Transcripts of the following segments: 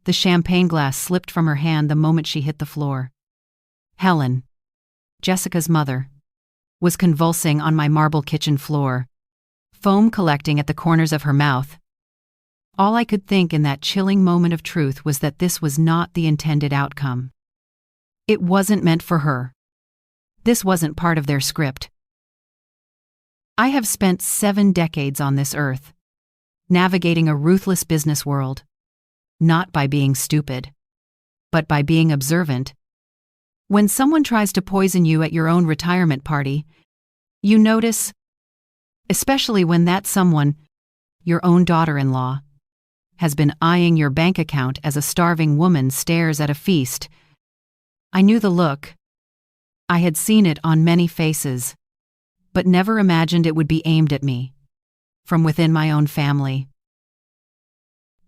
The champagne glass slipped from her hand the moment she hit the floor. Helen, Jessica's mother, was convulsing on my marble kitchen floor, foam collecting at the corners of her mouth. All I could think in that chilling moment of truth was that this was not the intended outcome. It wasn't meant for her. This wasn't part of their script. I have spent 7 decades on this earth, navigating a ruthless business world, not by being stupid, but by being observant. When someone tries to poison you at your own retirement party, you notice, especially when that someone, your own daughter-in-law, has been eyeing your bank account as a starving woman stares at a feast. I knew the look. I had seen it on many faces, but never imagined it would be aimed at me, from within my own family.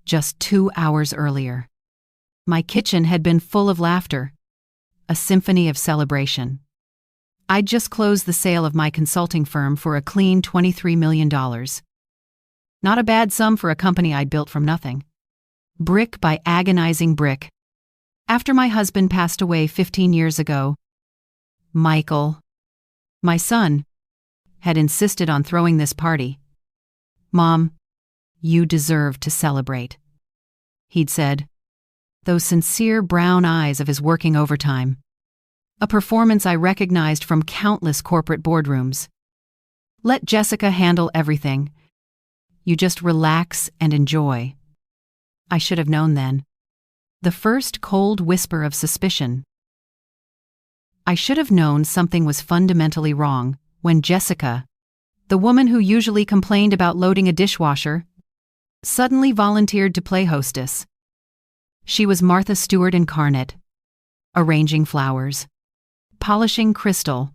Just 2 hours earlier, my kitchen had been full of laughter, a symphony of celebration. I'd just closed the sale of my consulting firm for a clean $23 million. Not a bad sum for a company I'd built from nothing. Brick by agonizing brick. After my husband passed away 15 years ago, Michael, my son, had insisted on throwing this party. "Mom, you deserve to celebrate," he'd said, those sincere brown eyes of his working overtime. A performance I recognized from countless corporate boardrooms. "Let Jessica handle everything. You just relax and enjoy." I should have known then. The first cold whisper of suspicion. I should have known something was fundamentally wrong when Jessica, the woman who usually complained about loading a dishwasher, suddenly volunteered to play hostess. She was Martha Stewart incarnate, arranging flowers, polishing crystal,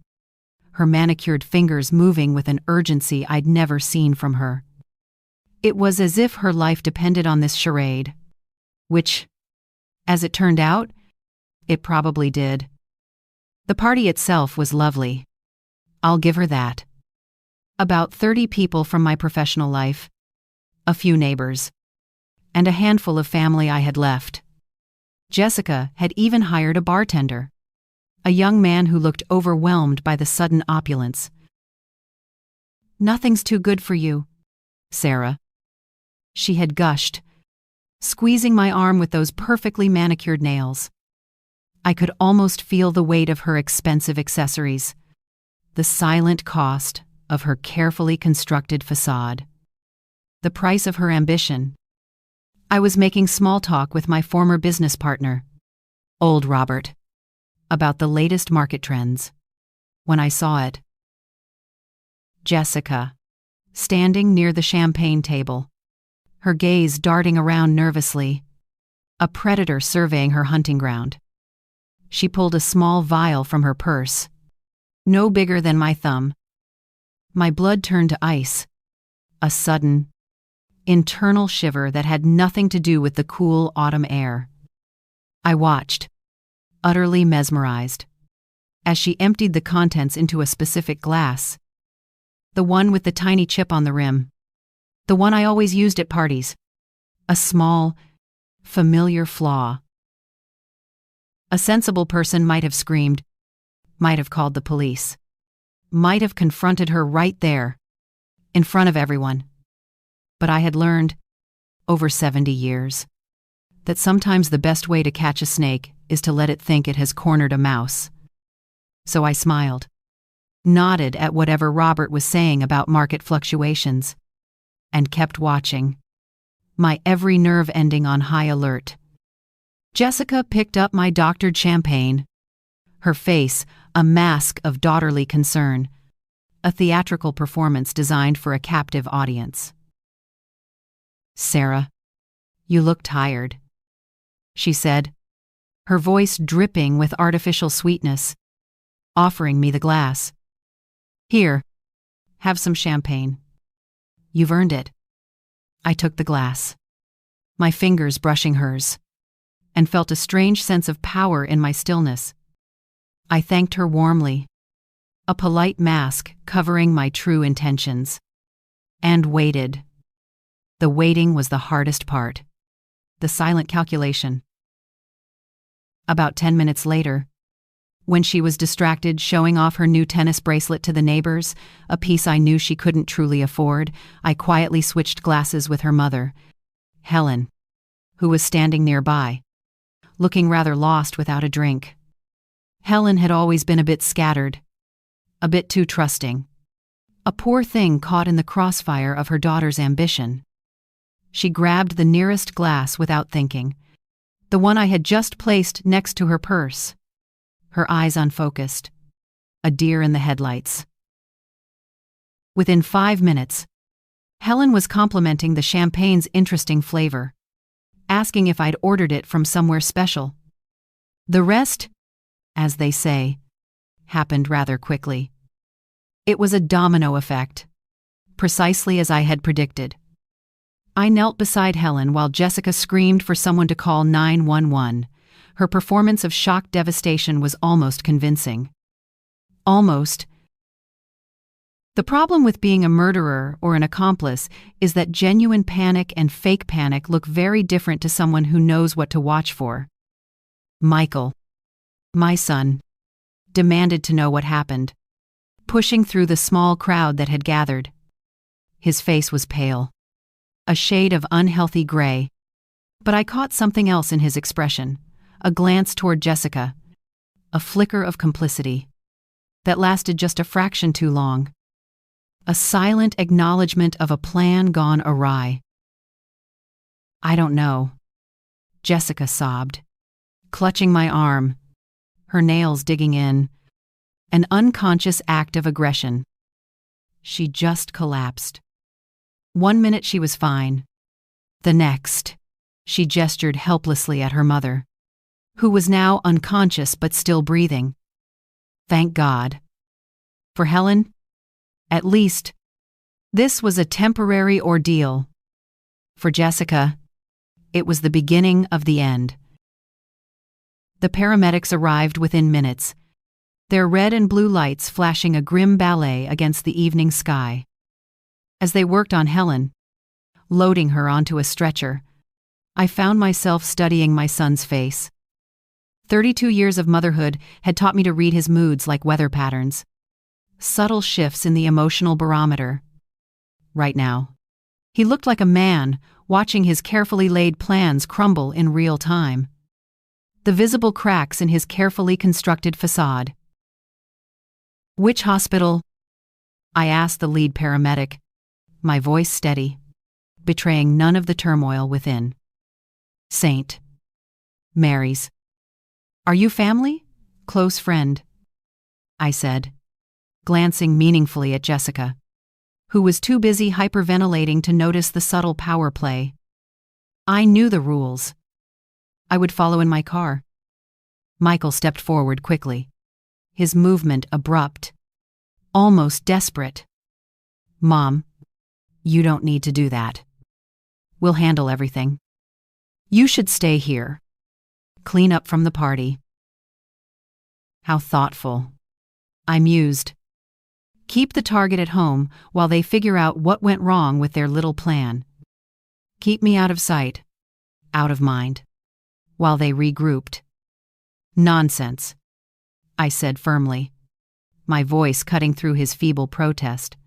her manicured fingers moving with an urgency I'd never seen from her. It was as if her life depended on this charade, which, as it turned out, it probably did. The party itself was lovely. I'll give her that. About 30 people from my professional life, a few neighbors, and a handful of family I had left. Jessica had even hired a bartender, a young man who looked overwhelmed by the sudden opulence. "Nothing's too good for you, Sarah," she had gushed, squeezing my arm with those perfectly manicured nails. I could almost feel the weight of her expensive accessories, the silent cost of her carefully constructed facade, the price of her ambition. I was making small talk with my former business partner, old Robert, about the latest market trends, when I saw it. Jessica, standing near the champagne table, her gaze darting around nervously, a predator surveying her hunting ground. She pulled a small vial from her purse, no bigger than my thumb. My blood turned to ice, a sudden, internal shiver that had nothing to do with the cool autumn air. I watched, utterly mesmerized, as she emptied the contents into a specific glass, the one with the tiny chip on the rim, the one I always used at parties, a small, familiar flaw. A sensible person might have screamed, might have called the police, might have confronted her right there, in front of everyone. But I had learned, over 70 years, that sometimes the best way to catch a snake is to let it think it has cornered a mouse. So I smiled, nodded at whatever Robert was saying about market fluctuations, and kept watching, my every nerve ending on high alert. Jessica picked up my doctored champagne, her face a mask of daughterly concern, a theatrical performance designed for a captive audience. "Sarah, you look tired," she said, her voice dripping with artificial sweetness, offering me the glass. "Here, have some champagne. You've earned it." I took the glass, my fingers brushing hers, and felt a strange sense of power in my stillness. I thanked her warmly, a polite mask covering my true intentions, and waited. The waiting was the hardest part. the silent calculation. About 10 minutes later, when she was distracted showing off her new tennis bracelet to the neighbors, a piece I knew she couldn't truly afford, I quietly switched glasses with her mother, Helen, who was standing nearby, looking rather lost without a drink. Helen had always been a bit scattered, a bit too trusting. A poor thing caught in the crossfire of her daughter's ambition. She grabbed the nearest glass without thinking, the one I had just placed next to her purse. Her eyes unfocused, a deer in the headlights. Within 5 minutes, Helen was complimenting the champagne's interesting flavor, asking if I'd ordered it from somewhere special. The rest, as they say, happened rather quickly. It was a domino effect, precisely as I had predicted. I knelt beside Helen while Jessica screamed for someone to call 911. Her performance of shock devastation was almost convincing. Almost. The problem with being a murderer or an accomplice is that genuine panic and fake panic look very different to someone who knows what to watch for. Michael, my son, demanded to know what happened, pushing through the small crowd that had gathered. His face was pale, a shade of unhealthy gray, but I caught something else in his expression, a glance toward Jessica, a flicker of complicity that lasted just a fraction too long. A silent acknowledgement of a plan gone awry. "I don't know," Jessica sobbed, clutching my arm, her nails digging in, an unconscious act of aggression. She just collapsed. 1 minute she was fine. The next, she gestured helplessly at her mother, who was now unconscious but still breathing. Thank God. For Helen, at least, this was a temporary ordeal. For Jessica, it was the beginning of the end. The paramedics arrived within minutes, their red and blue lights flashing a grim ballet against the evening sky. As they worked on Helen, loading her onto a stretcher, I found myself studying my son's face. 32 years of motherhood had taught me to read his moods like weather patterns. Subtle shifts in the emotional barometer. Right now, he looked like a man watching his carefully laid plans crumble in real time. The visible cracks in his carefully constructed facade. "Which hospital?" I asked the lead paramedic, my voice steady, betraying none of the turmoil within. "St. Mary's." "Are you family? Close friend?" I said, glancing meaningfully at Jessica, who was too busy hyperventilating to notice the subtle power play. I knew the rules. I would follow in my car. Michael stepped forward quickly, his movement abrupt, almost desperate. "Mom, you don't need to do that. We'll handle everything. You should stay here. Clean up from the party." How thoughtful, I mused. Keep the target at home while they figure out what went wrong with their little plan. Keep me out of sight, out of mind, while they regrouped. "Nonsense," I said firmly, my voice cutting through his feeble protest.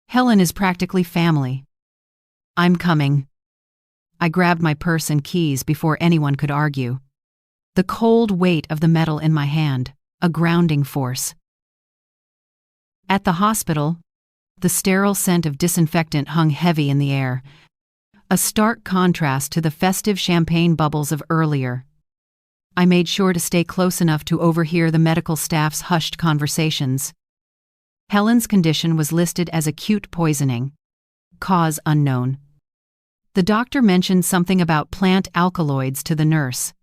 "Helen is practically family. I'm coming." I grabbed my purse and keys before anyone could argue. The cold weight of the metal in my hand, a grounding force. At the hospital, the sterile scent of disinfectant hung heavy in the air, a stark contrast to the festive champagne bubbles of earlier. I made sure to stay close enough to overhear the medical staff's hushed conversations. Helen's condition was listed as acute poisoning, cause unknown. The doctor mentioned something about plant alkaloids to the nurse,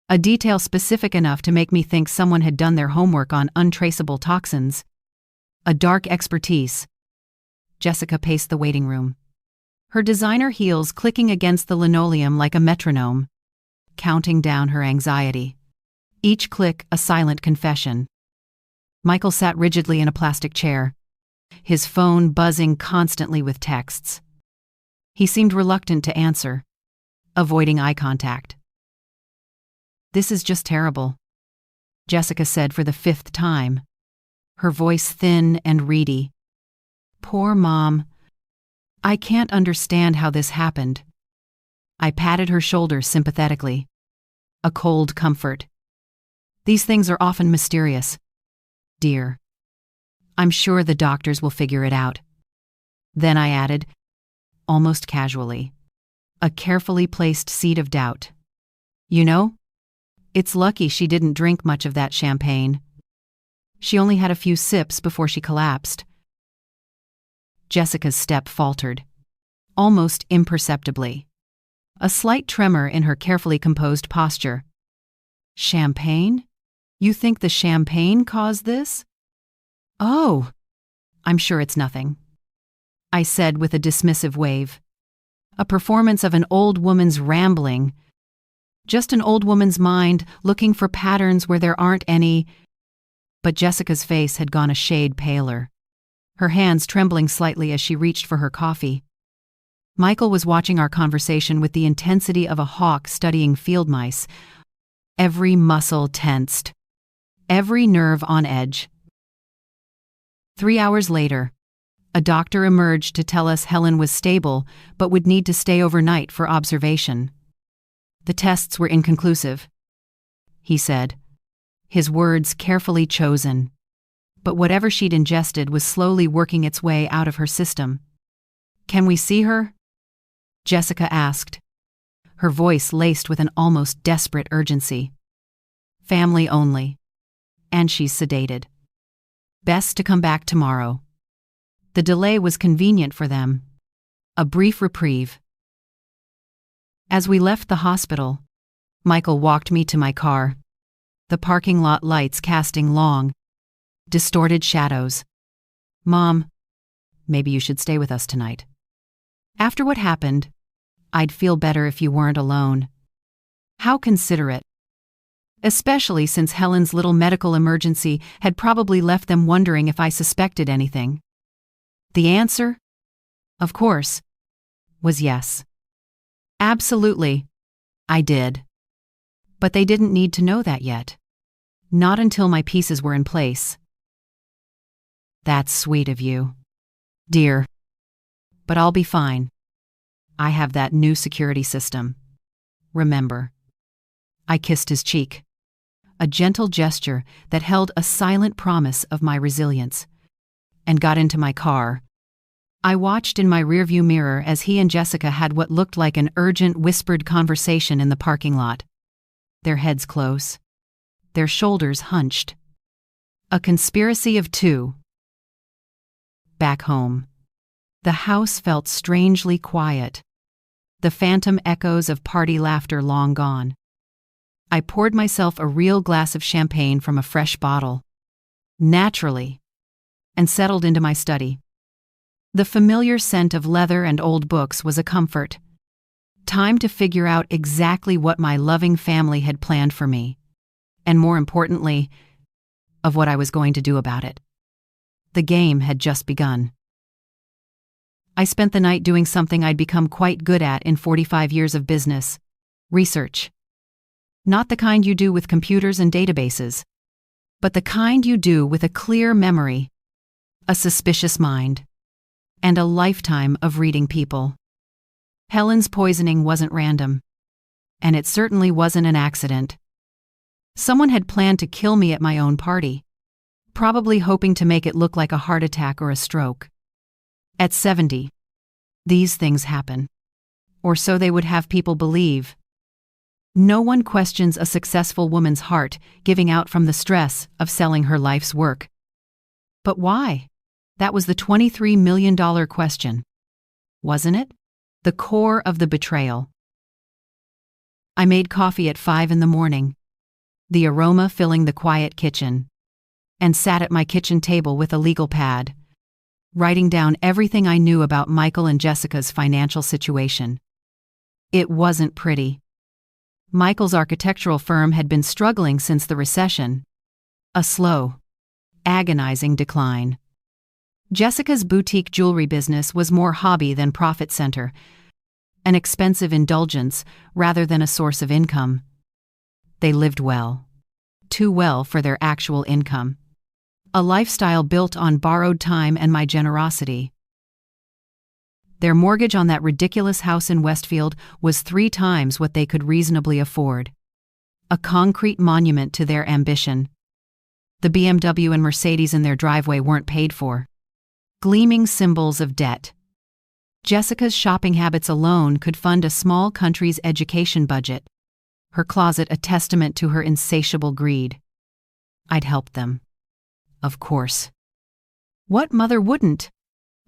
a detail specific enough to make me think someone had done their homework on untraceable toxins. A dark expertise. Jessica paced the waiting room, her designer heels clicking against the linoleum like a metronome, counting down her anxiety. Each click a silent confession. Michael sat rigidly in a plastic chair, his phone buzzing constantly with texts. He seemed reluctant to answer, avoiding eye contact. "This is just terrible," Jessica said for the 5th time, her voice thin and reedy. "Poor Mom. I can't understand how this happened." I patted her shoulder sympathetically. A cold comfort. "These things are often mysterious, dear. I'm sure the doctors will figure it out." Then I added, almost casually, a carefully placed seed of doubt, "You know, it's lucky she didn't drink much of that champagne. She only had a few sips before she collapsed." Jessica's step faltered, almost imperceptibly, a slight tremor in her carefully composed posture. "Champagne? You think the champagne caused this?" "Oh, I'm sure it's nothing," I said with a dismissive wave. "A performance of an old woman's rambling. Just an old woman's mind looking for patterns where there aren't any." But Jessica's face had gone a shade paler, her hands trembling slightly as she reached for her coffee. Michael was watching our conversation with the intensity of a hawk studying field mice, every muscle tensed, every nerve on edge. 3 hours later, a doctor emerged to tell us Helen was stable but would need to stay overnight for observation. The tests were inconclusive, he said, his words carefully chosen. But whatever she'd ingested was slowly working its way out of her system. "Can we see her?" Jessica asked, her voice laced with an almost desperate urgency. "Family only. And she's sedated. Best to come back tomorrow." The delay was convenient for them. A brief reprieve. As we left the hospital, Michael walked me to my car, the parking lot lights casting long, distorted shadows. "Mom, maybe you should stay with us tonight. After what happened, I'd feel better if you weren't alone." How considerate. Especially since Helen's little medical emergency had probably left them wondering if I suspected anything. The answer, of course, was yes. Absolutely, I did. But they didn't need to know that yet. Not until my pieces were in place. "That's sweet of you, dear. But I'll be fine. I have that new security system. Remember." I kissed his cheek, a gentle gesture that held a silent promise of my resilience, and got into my car. I watched in my rearview mirror as he and Jessica had what looked like an urgent whispered conversation in the parking lot, their heads close, their shoulders hunched. A conspiracy of two. Back home, the house felt strangely quiet, the phantom echoes of party laughter long gone. I poured myself a real glass of champagne from a fresh bottle, naturally, and settled into my study. The familiar scent of leather and old books was a comfort. Time to figure out exactly what my loving family had planned for me, and more importantly, of what I was going to do about it. The game had just begun. I spent the night doing something I'd become quite good at in 45 years of business: research. Not the kind you do with computers and databases, but the kind you do with a clear memory, a suspicious mind, and a lifetime of reading people. Helen's poisoning wasn't random, and it certainly wasn't an accident. Someone had planned to kill me at my own party, probably hoping to make it look like a heart attack or a stroke. At 70, these things happen, or so they would have people believe. No one questions a successful woman's heart giving out from the stress of selling her life's work. But why? That was the $23 million question, wasn't it? The core of the betrayal. I made coffee at 5 a.m, the aroma filling the quiet kitchen, and sat at my kitchen table with a legal pad, writing down everything I knew about Michael and Jessica's financial situation. It wasn't pretty. Michael's architectural firm had been struggling since the recession, a slow, agonizing decline. Jessica's boutique jewelry business was more hobby than profit center, an expensive indulgence rather than a source of income. They lived well. Too well for their actual income. A lifestyle built on borrowed time and my generosity. Their mortgage on that ridiculous house in Westfield was 3 times what they could reasonably afford. A concrete monument to their ambition. The BMW and Mercedes in their driveway weren't paid for. Gleaming symbols of debt. Jessica's shopping habits alone could fund a small country's education budget. Her closet a testament to her insatiable greed. I'd help them. Of course. What mother wouldn't?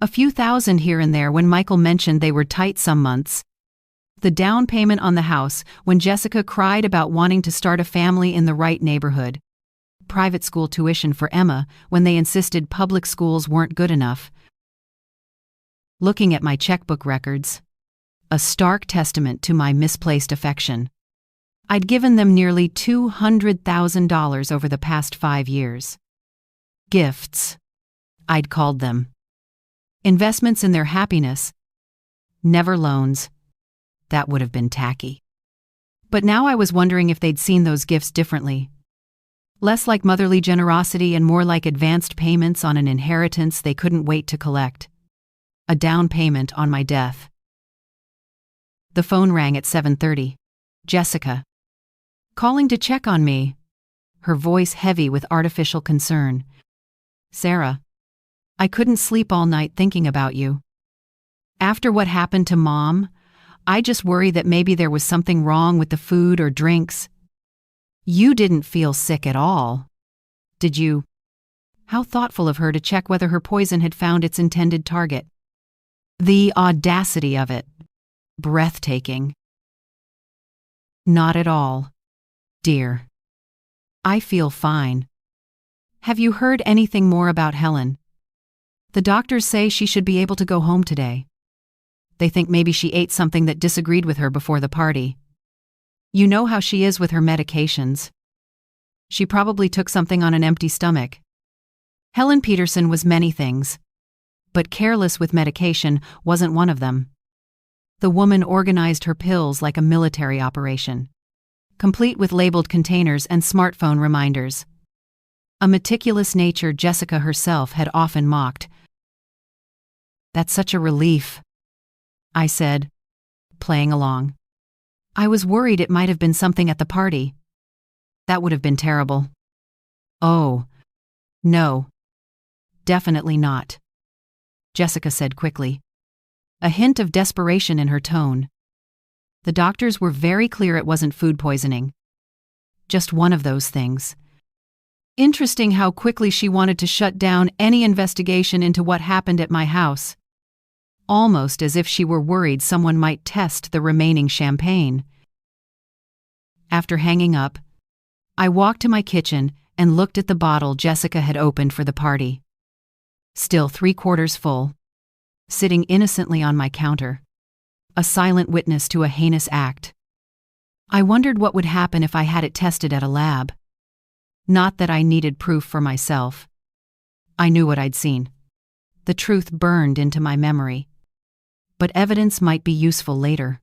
A few thousand here and there when Michael mentioned they were tight some months. The down payment on the house when Jessica cried about wanting to start a family in the right neighborhood. Private school tuition for Emma when they insisted public schools weren't good enough. Looking at my checkbook records. A stark testament to my misplaced affection. I'd given them nearly $200,000 over the past 5 years. Gifts, I'd called them. Investments in their happiness. Never loans. That would have been tacky. But now I was wondering if they'd seen those gifts differently. Less like motherly generosity and more like advanced payments on an inheritance they couldn't wait to collect. A down payment on my death. The phone rang at 7:30. Jessica. Calling to check on me. Her voice heavy with artificial concern. Sarah. I couldn't sleep all night thinking about you. After what happened to Mom, I just worry that maybe there was something wrong with the food or drinks. You didn't feel sick at all, did you? How thoughtful of her to check whether her poison had found its intended target. The audacity of it. Breathtaking. Not at all, dear. I feel fine. Have you heard anything more about Helen? The doctors say she should be able to go home today. They think maybe she ate something that disagreed with her before the party. You know how she is with her medications. She probably took something on an empty stomach. Helen Peterson was many things, but careless with medication wasn't one of them. The woman organized her pills like a military operation, complete with labeled containers and smartphone reminders. A meticulous nature Jessica herself had often mocked. That's such a relief, I said, playing along. I was worried it might have been something at the party. That would have been terrible. Oh, no. Definitely not, Jessica said quickly, a hint of desperation in her tone. The doctors were very clear it wasn't food poisoning. Just one of those things. Interesting how quickly she wanted to shut down any investigation into what happened at my house. Almost as if she were worried someone might test the remaining champagne. After hanging up, I walked to my kitchen and looked at the bottle Jessica had opened for the party. Still 3/4 full, sitting innocently on my counter, a silent witness to a heinous act. I wondered what would happen if I had it tested at a lab. Not that I needed proof for myself. I knew what I'd seen. The truth burned into my memory. But evidence might be useful later.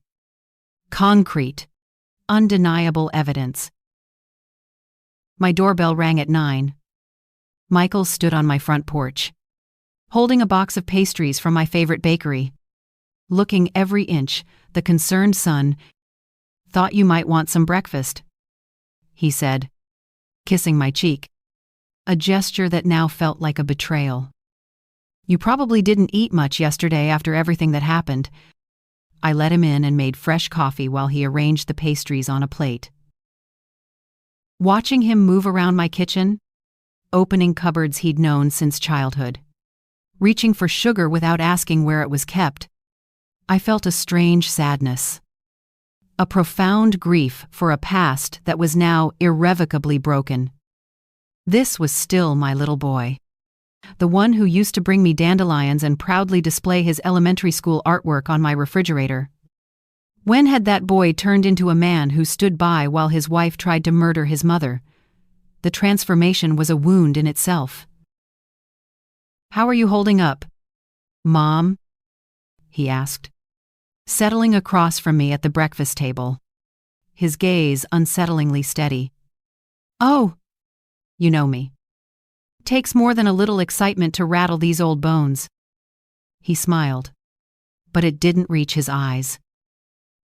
Concrete, undeniable evidence. My doorbell rang at 9. Michael stood on my front porch, holding a box of pastries from my favorite bakery. Looking every inch, the concerned son. Thought you might want some breakfast, he said, kissing my cheek. A gesture that now felt like a betrayal. You probably didn't eat much yesterday after everything that happened. I let him in and made fresh coffee while he arranged the pastries on a plate. Watching him move around my kitchen, opening cupboards he'd known since childhood, reaching for sugar without asking where it was kept, I felt a strange sadness. A profound grief for a past that was now irrevocably broken. This was still my little boy. The one who used to bring me dandelions and proudly display his elementary school artwork on my refrigerator. When had that boy turned into a man who stood by while his wife tried to murder his mother? The transformation was a wound in itself. "How are you holding up, Mom?" he asked. settling across from me at the breakfast table, his gaze unsettlingly steady. "Oh, you know me. Takes more than a little excitement to rattle these old bones." He smiled, but it didn't reach his eyes.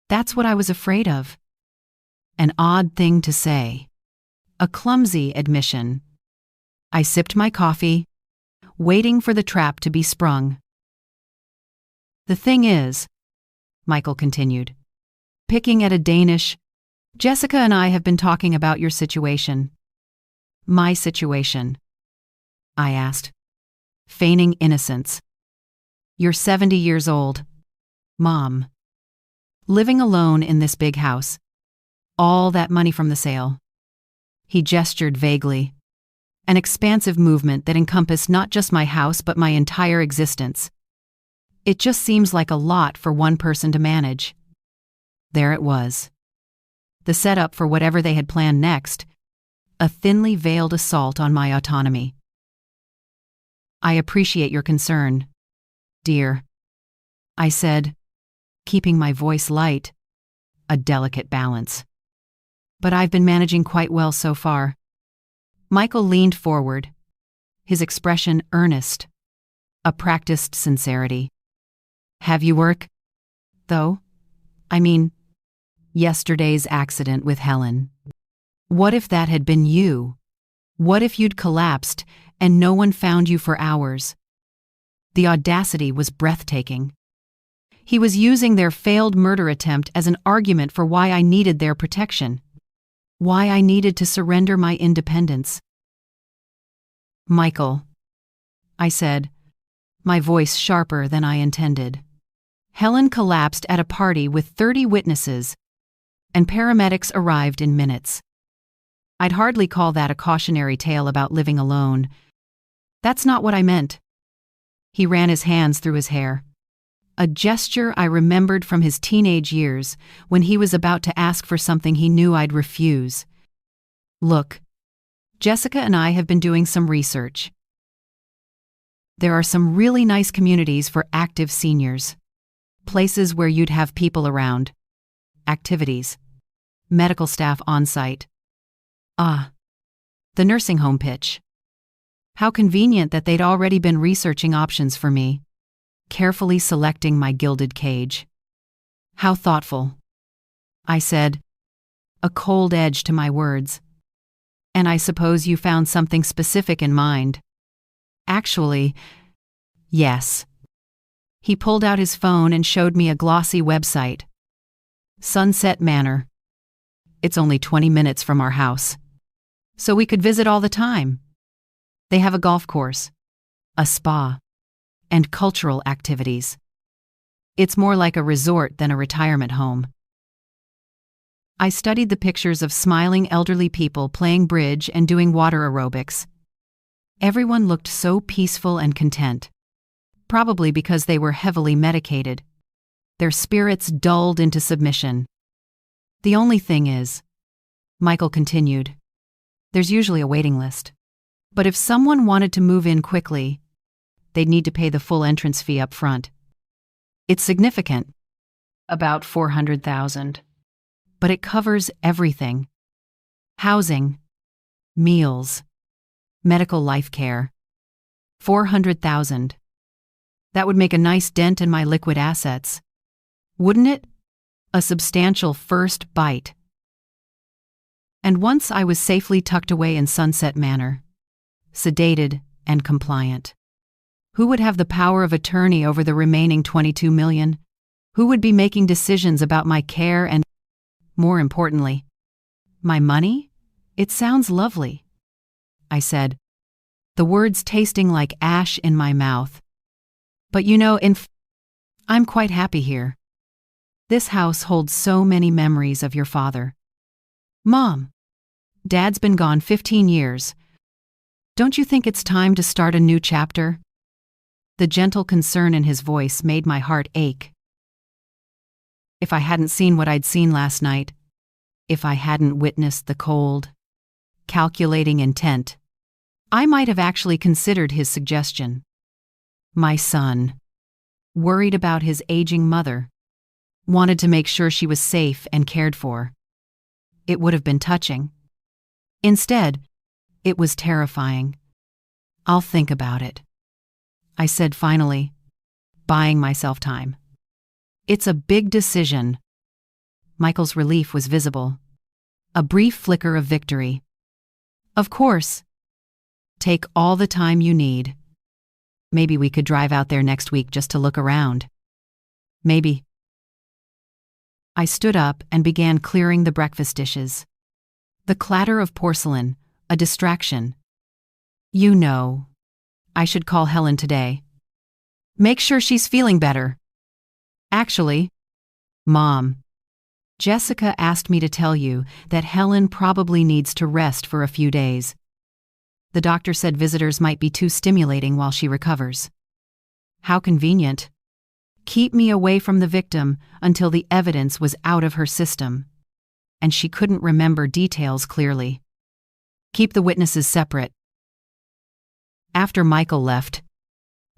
That's what I was afraid of. An odd thing to say. A clumsy admission. I sipped my coffee, waiting for the trap to be sprung. "The thing is," Michael continued, picking at a Danish, "Jessica and I have been talking about your situation." "My situation?" I asked, feigning innocence. "You're 70 years old, Mom. Living alone in this big house. All that money from the sale." He gestured vaguely, an expansive movement that encompassed not just my house but my entire existence. It just seems like a lot for one person to manage. There it was. The setup for whatever they had planned next, a thinly veiled assault on my autonomy. "I appreciate your concern, dear," I said, keeping my voice light, a delicate balance. "But I've been managing quite well so far." Michael leaned forward, his expression earnest, a practiced sincerity. "Have you work, though? I mean, yesterday's accident with Helen. What if that had been you? What if you'd collapsed and no one found you for hours?" The audacity was breathtaking. He was using their failed murder attempt as an argument for why I needed their protection, why I needed to surrender my independence. "Michael," I said, my voice sharper than I intended. "Helen collapsed at a party with 30 witnesses, and paramedics arrived in minutes. I'd hardly call that a cautionary tale about living alone. That's not what I meant." He ran his hands through his hair, a gesture I remembered from his teenage years when he was about to ask for something he knew I'd refuse. "Look, Jessica and I have been doing some research. There are some really nice communities for active seniors. Places where you'd have people around. Activities. Medical staff on site. The nursing home pitch. How convenient that they'd already been researching options for me, carefully selecting my gilded cage. How thoughtful," I said, a cold edge to my words. "And I suppose you found something specific in mind." "Actually, yes." He pulled out his phone and showed me a glossy website. "Sunset Manor. It's only 20 minutes from our house. So we could visit all the time. They have a golf course, a spa, and cultural activities. It's more like a resort than a retirement home." I studied the pictures of smiling elderly people playing bridge and doing water aerobics. Everyone looked so peaceful and content, probably because they were heavily medicated. Their spirits dulled into submission. "The only thing is," Michael continued, "there's usually a waiting list. But if someone wanted to move in quickly, they'd need to pay the full entrance fee up front. It's significant, about $400,000, but it covers everything: housing, meals, medical life care. $400,000. That would make a nice dent in my liquid assets, wouldn't it? A substantial first bite. And once I was safely tucked away in Sunset Manor, sedated and compliant, who would have the power of attorney over the remaining $22 million? Who would be making decisions about my care and, more importantly, my money? "It sounds lovely," I said, the words tasting like ash in my mouth. "But you know, I'm quite happy here. This house holds so many memories of your father. Mom, Dad's been gone 15 years. Don't you think it's time to start a new chapter?" The gentle concern in his voice made my heart ache. If I hadn't seen what I'd seen last night, if I hadn't witnessed the cold, calculating intent, I might have actually considered his suggestion. My son, worried about his aging mother, Wanted to make sure she was safe and cared for. It would have been touching. Instead, it was terrifying. I'll think about it, I said finally, buying myself time. It's a big decision. Michael's relief was visible. A brief flicker of victory. Of course. Take all the time you need. Maybe we could drive out there next week just to look around. Maybe. I stood up and began clearing the breakfast dishes. The clatter of porcelain, a distraction. You know, I should call Helen today. Make sure she's feeling better. Actually, Mom, Jessica asked me to tell you that Helen probably needs to rest for a few days. The doctor said visitors might be too stimulating while she recovers. How convenient. Keep me away from the victim until the evidence was out of her system. And she couldn't remember details clearly. Keep the witnesses separate. After Michael left,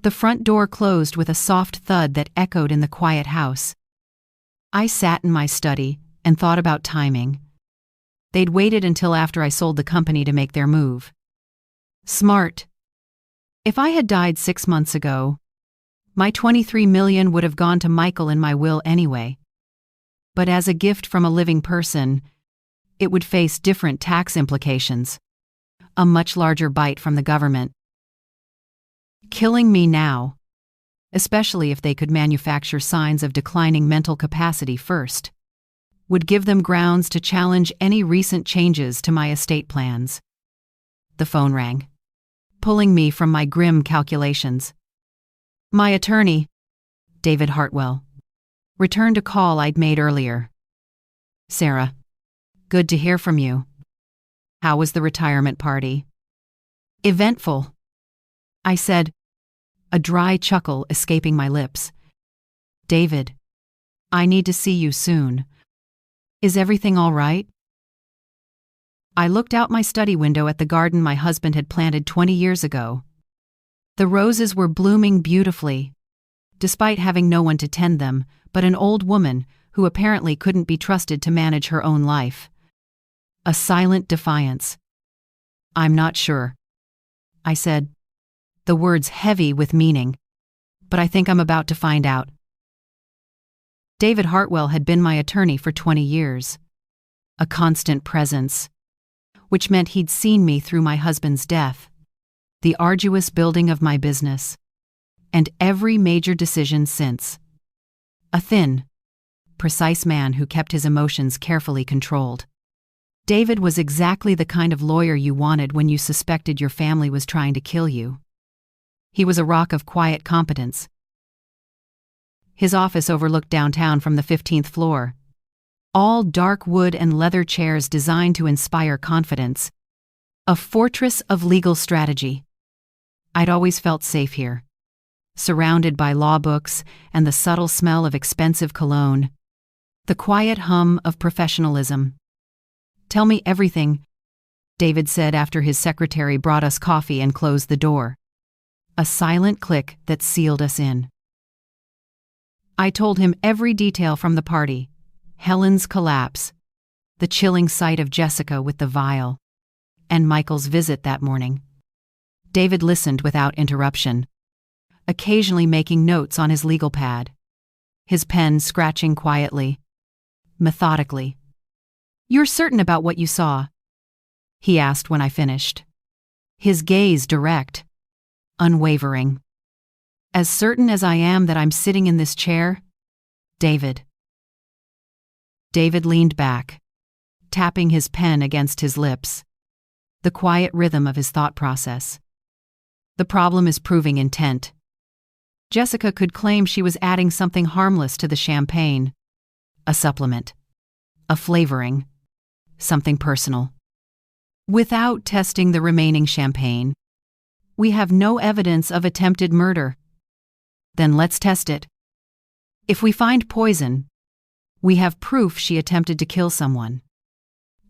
the front door closed with a soft thud that echoed in the quiet house. I sat in my study and thought about timing. They'd waited until after I sold the company to make their move. Smart. If I had died 6 months ago, my $23 million would have gone to Michael in my will anyway. But as a gift from a living person, it would face different tax implications. A much larger bite from the government. Killing me now, especially if they could manufacture signs of declining mental capacity first, would give them grounds to challenge any recent changes to my estate plans. The phone rang, pulling me from my grim calculations. My attorney, David Hartwell, returned a call I'd made earlier. Sarah, good to hear from you. How was the retirement party? Eventful, I said, a dry chuckle escaping my lips. David, I need to see you soon. Is everything all right? I looked out my study window at the garden my husband had planted 20 years ago. The roses were blooming beautifully, despite having no one to tend them but an old woman who apparently couldn't be trusted to manage her own life. A silent defiance. I'm not sure, I said, the words heavy with meaning, but I think I'm about to find out. David Hartwell had been my attorney for 20 years, a constant presence, which meant he'd seen me through my husband's death, the arduous building of my business, and every major decision since. A thin, precise man who kept his emotions carefully controlled. David was exactly the kind of lawyer you wanted when you suspected your family was trying to kill you. He was a rock of quiet competence. His office overlooked downtown from the 15th floor. All dark wood and leather chairs designed to inspire confidence. A fortress of legal strategy. I'd always felt safe here, surrounded by law books and the subtle smell of expensive cologne, the quiet hum of professionalism. Tell me everything, David said after his secretary brought us coffee and closed the door. A silent click that sealed us in. I told him every detail from the party, Helen's collapse, the chilling sight of Jessica with the vial, and Michael's visit that morning. David listened without interruption, occasionally making notes on his legal pad, his pen scratching quietly, methodically. You're certain about what you saw? He asked when I finished. His gaze direct, unwavering. As certain as I am that I'm sitting in this chair, David. David leaned back, tapping his pen against his lips, the quiet rhythm of his thought process. The problem is proving intent. Jessica could claim she was adding something harmless to the champagne, a supplement, a flavoring, something personal. Without testing the remaining champagne, we have no evidence of attempted murder. Then let's test it. If we find poison, we have proof she attempted to kill someone.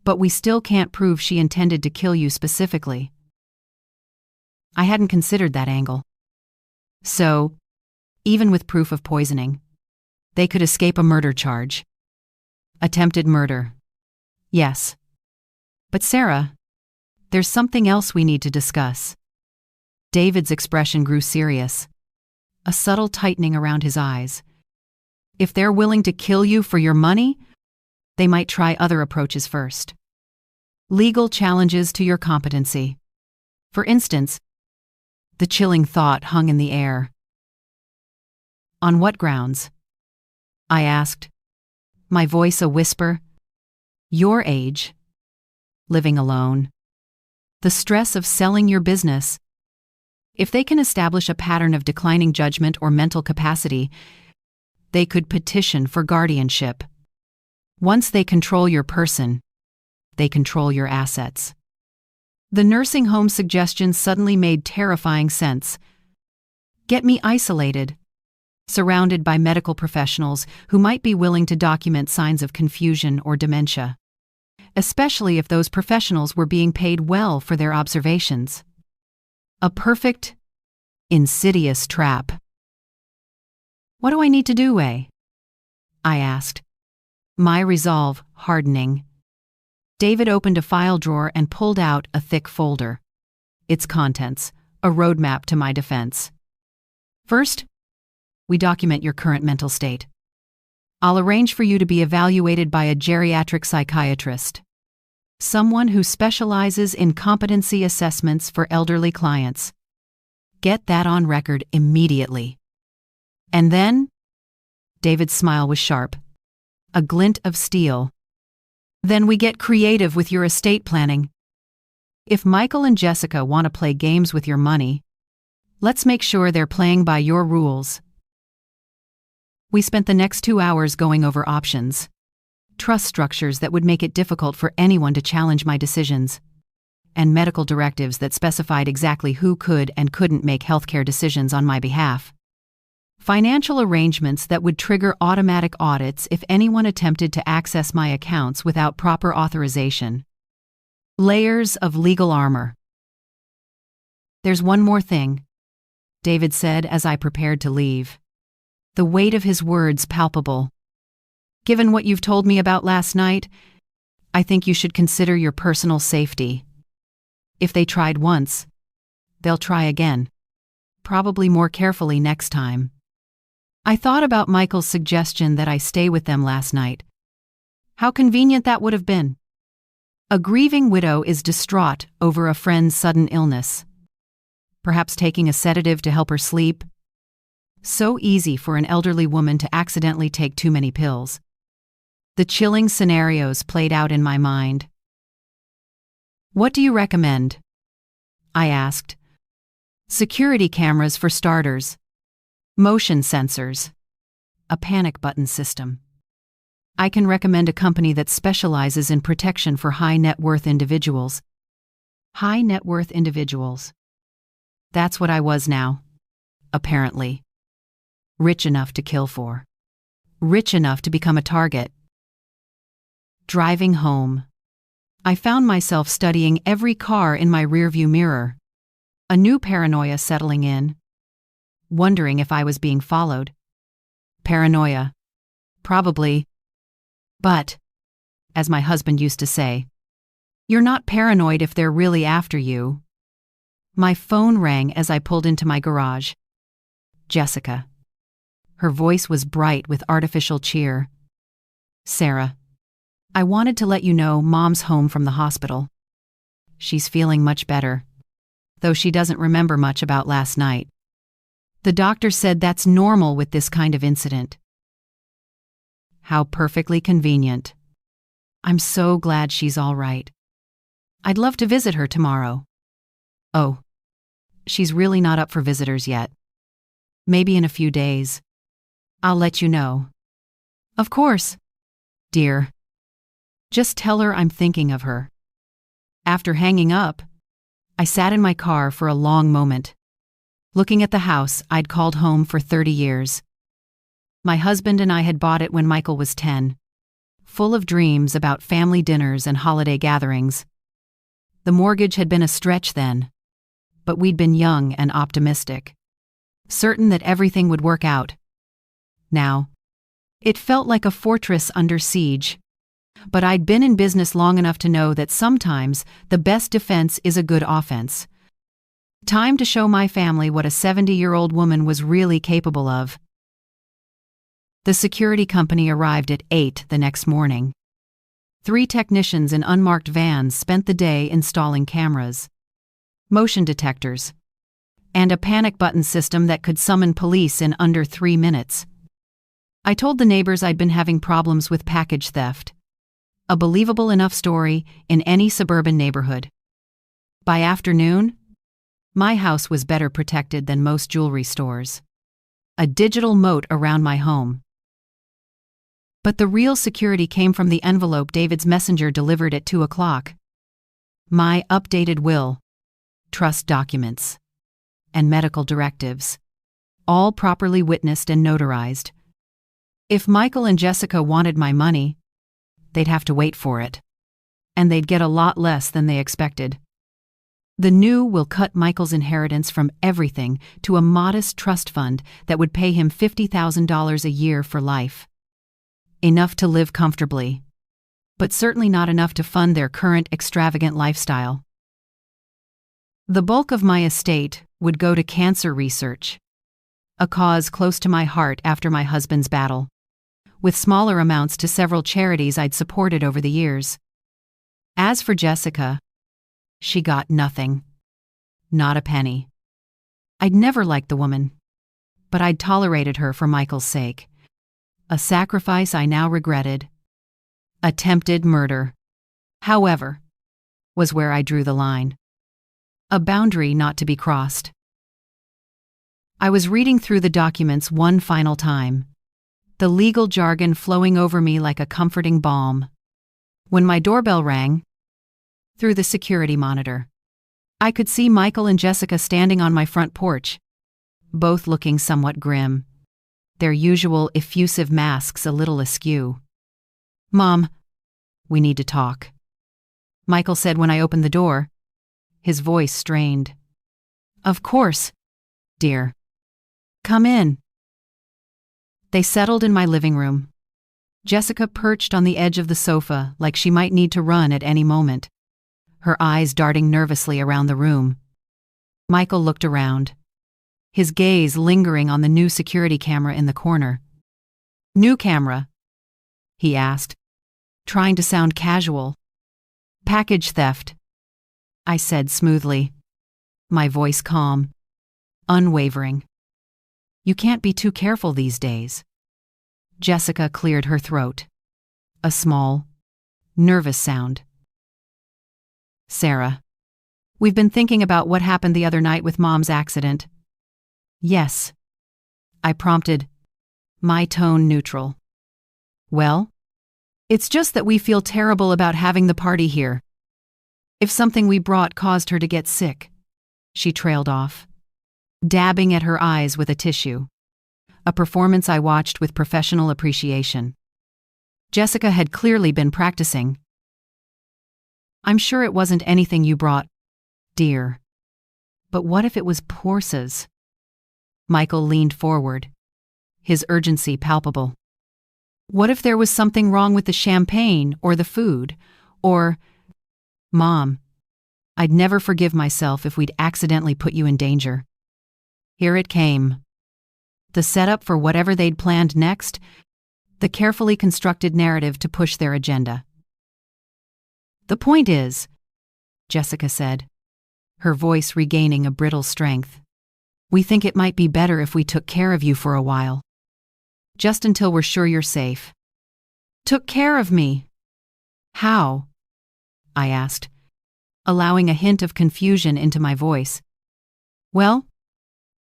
But we still can't prove she intended to kill you specifically. I hadn't considered that angle. So, even with proof of poisoning, They could escape a murder charge. Attempted murder. Yes. But Sarah, there's something else we need to discuss. David's expression grew serious, a subtle tightening around his eyes. If they're willing to kill you for your money, they might try other approaches first. Legal challenges to your competency. For instance, the chilling thought hung in the air. On what grounds? I asked, my voice a whisper. Your age. Living alone. The stress of selling your business. If they can establish a pattern of declining judgment or mental capacity, they could petition for guardianship. Once they control your person, they control your assets. The nursing home suggestion suddenly made terrifying sense. Get me isolated, surrounded by medical professionals who might be willing to document signs of confusion or dementia, especially if those professionals were being paid well for their observations. A perfect, insidious trap. What do I need to do, I asked, my resolve hardening. David opened a file drawer and pulled out a thick folder. Its contents, a roadmap to my defense. First, we document your current mental state. I'll arrange for you to be evaluated by a geriatric psychiatrist, someone who specializes in competency assessments for elderly clients. Get that on record immediately. And then, David's smile was sharp, a glint of steel. Then we get creative with your estate planning. If Michael and Jessica want to play games with your money, let's make sure they're playing by your rules. We spent the next 2 hours going over options, trust structures that would make it difficult for anyone to challenge my decisions, and medical directives that specified exactly who could and couldn't make healthcare decisions on my behalf. Financial arrangements that would trigger automatic audits if anyone attempted to access my accounts without proper authorization. Layers of legal armor. There's one more thing, David said as I prepared to leave, the weight of his words palpable. Given what you've told me about last night, I think you should consider your personal safety. If they tried once, they'll try again, probably more carefully next time. I thought about Michael's suggestion that I stay with them last night. How convenient that would have been. A grieving widow is distraught over a friend's sudden illness. Perhaps taking a sedative to help her sleep. So easy for an elderly woman to accidentally take too many pills. The chilling scenarios played out in my mind. What do you recommend? I asked. Security cameras for starters. Motion sensors. A panic button system. I can recommend a company that specializes in protection for high net worth individuals. High net worth individuals. That's what I was now. Apparently. Rich enough to kill for. Rich enough to become a target. Driving home. I found myself studying every car in my rearview mirror. A new paranoia settling in. Wondering if I was being followed. Paranoia. Probably. But, as my husband used to say, you're not paranoid if they're really after you. My phone rang as I pulled into my garage. Jessica. Her voice was bright with artificial cheer. Sarah. I wanted to let you know Mom's home from the hospital. She's feeling much better, though she doesn't remember much about last night. The doctor said that's normal with this kind of incident. How perfectly convenient. I'm so glad she's all right. I'd love to visit her tomorrow. Oh, she's really not up for visitors yet. Maybe in a few days. I'll let you know. Of course, dear. Just tell her I'm thinking of her. After hanging up, I sat in my car for a long moment, looking at the house I'd called home for 30 years. My husband and I had bought it when Michael was 10, full of dreams about family dinners and holiday gatherings. The mortgage had been a stretch then, but we'd been young and optimistic, certain that everything would work out. Now, It felt like a fortress under siege. But I'd been in business long enough to know that sometimes the best defense is a good offense. Time to show my family what a 70-year-old woman was really capable of. The security company arrived at 8 the next morning. 3 technicians in unmarked vans spent the day installing cameras, motion detectors, and a panic button system that could summon police in under 3 minutes. I told the neighbors I'd been having problems with package theft. A believable enough story in any suburban neighborhood. By afternoon, my house was better protected than most jewelry stores. A digital moat around my home. But the real security came from the envelope David's messenger delivered at 2 o'clock. My updated will, trust documents, and medical directives, all properly witnessed and notarized. If Michael and Jessica wanted my money, they'd have to wait for it. And they'd get a lot less than they expected. The new will cut Michael's inheritance from everything to a modest trust fund that would pay him $50,000 a year for life. Enough to live comfortably, but certainly not enough to fund their current extravagant lifestyle. The bulk of my estate would go to cancer research, a cause close to my heart after my husband's battle, with smaller amounts to several charities I'd supported over the years. As for Jessica, she got nothing. Not a penny. I'd never liked the woman, but I'd tolerated her for Michael's sake. A sacrifice I now regretted. Attempted murder, however, was where I drew the line. A boundary not to be crossed. I was reading through the documents one final time, the legal jargon flowing over me like a comforting balm, when my doorbell rang. Through the security monitor, I could see Michael and Jessica standing on my front porch, both looking somewhat grim, their usual effusive masks a little askew. "Mom, we need to talk," Michael said when I opened the door, his voice strained. "Of course, dear. Come in." They settled in my living room. Jessica perched on the edge of the sofa like she might need to run at any moment, her eyes darting nervously around the room. Michael looked around, his gaze lingering on the new security camera in the corner. "New camera?" he asked, trying to sound casual. "Package theft," I said smoothly, my voice calm, unwavering. "You can't be too careful these days." Jessica cleared her throat. A small, nervous sound. "Sarah, we've been thinking about what happened the other night with Mom's accident." "Yes," I prompted, my tone neutral. "Well, it's just that we feel terrible about having the party here. If something we brought caused her to get sick," she trailed off, dabbing at her eyes with a tissue, a performance I watched with professional appreciation. Jessica had clearly been practicing. "I'm sure it wasn't anything you brought, dear. But what if it was Porsa's?" Michael leaned forward, his urgency palpable. "What if there was something wrong with the champagne or the food, or—" "Mom, I'd never forgive myself if we'd accidentally put you in danger." Here it came. The setup for whatever they'd planned next, the carefully constructed narrative to push their agenda. "The point is," Jessica said, her voice regaining a brittle strength, "we think it might be better if we took care of you for a while. Just until we're sure you're safe." "Took care of me? How?" I asked, allowing a hint of confusion into my voice. "Well,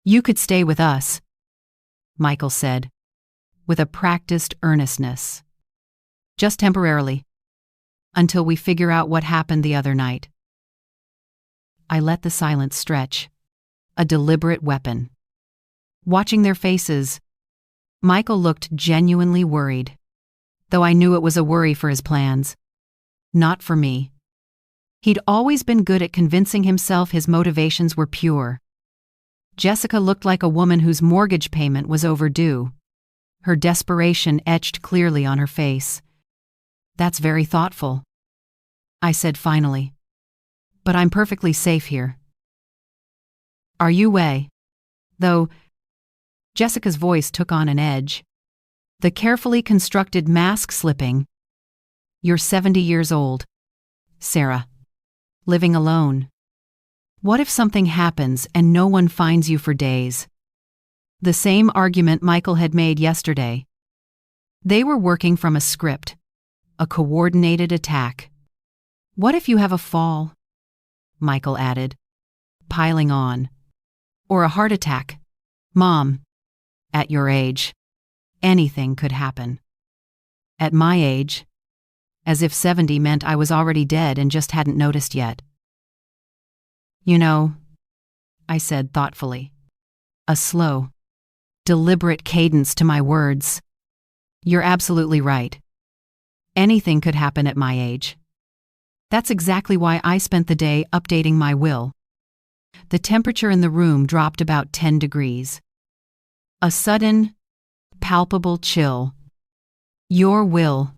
you could stay with us," Michael said, with a practiced earnestness. "Just temporarily, until we figure out what happened the other night." I let the silence stretch, a deliberate weapon. Watching their faces, Michael looked genuinely worried, though I knew it was a worry for his plans, not for me. He'd always been good at convincing himself his motivations were pure. Jessica looked like a woman whose mortgage payment was overdue, her desperation etched clearly on her face. "That's very thoughtful," I said finally. "But I'm perfectly safe here." "Are you way? Though," Jessica's voice took on an edge, the carefully constructed mask slipping. "You're 70 years old, Sarah. Living alone. What if something happens and no one finds you for days?" The same argument Michael had made yesterday. They were working from a script, a coordinated attack. "What if you have a fall?" Michael added, piling on. "Or a heart attack? Mom, at your age, anything could happen." At my age, as if 70 meant I was already dead and just hadn't noticed yet. "You know," I said thoughtfully, a slow, deliberate cadence to my words, "you're absolutely right. Anything could happen at my age. That's exactly why I spent the day updating my will." The temperature in the room dropped about 10 degrees. A sudden, palpable chill. "Your will."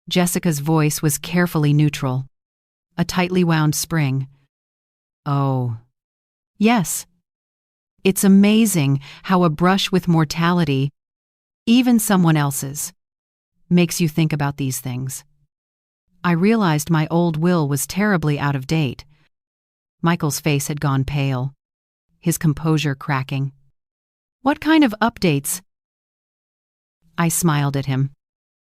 Jessica's voice was carefully neutral, a tightly wound spring. "Oh, yes. It's amazing how a brush with mortality, even someone else's, makes you think about these things." I realized my old will was terribly out of date. Michael's face had gone pale, his composure cracking. "What kind of updates?" I smiled at him.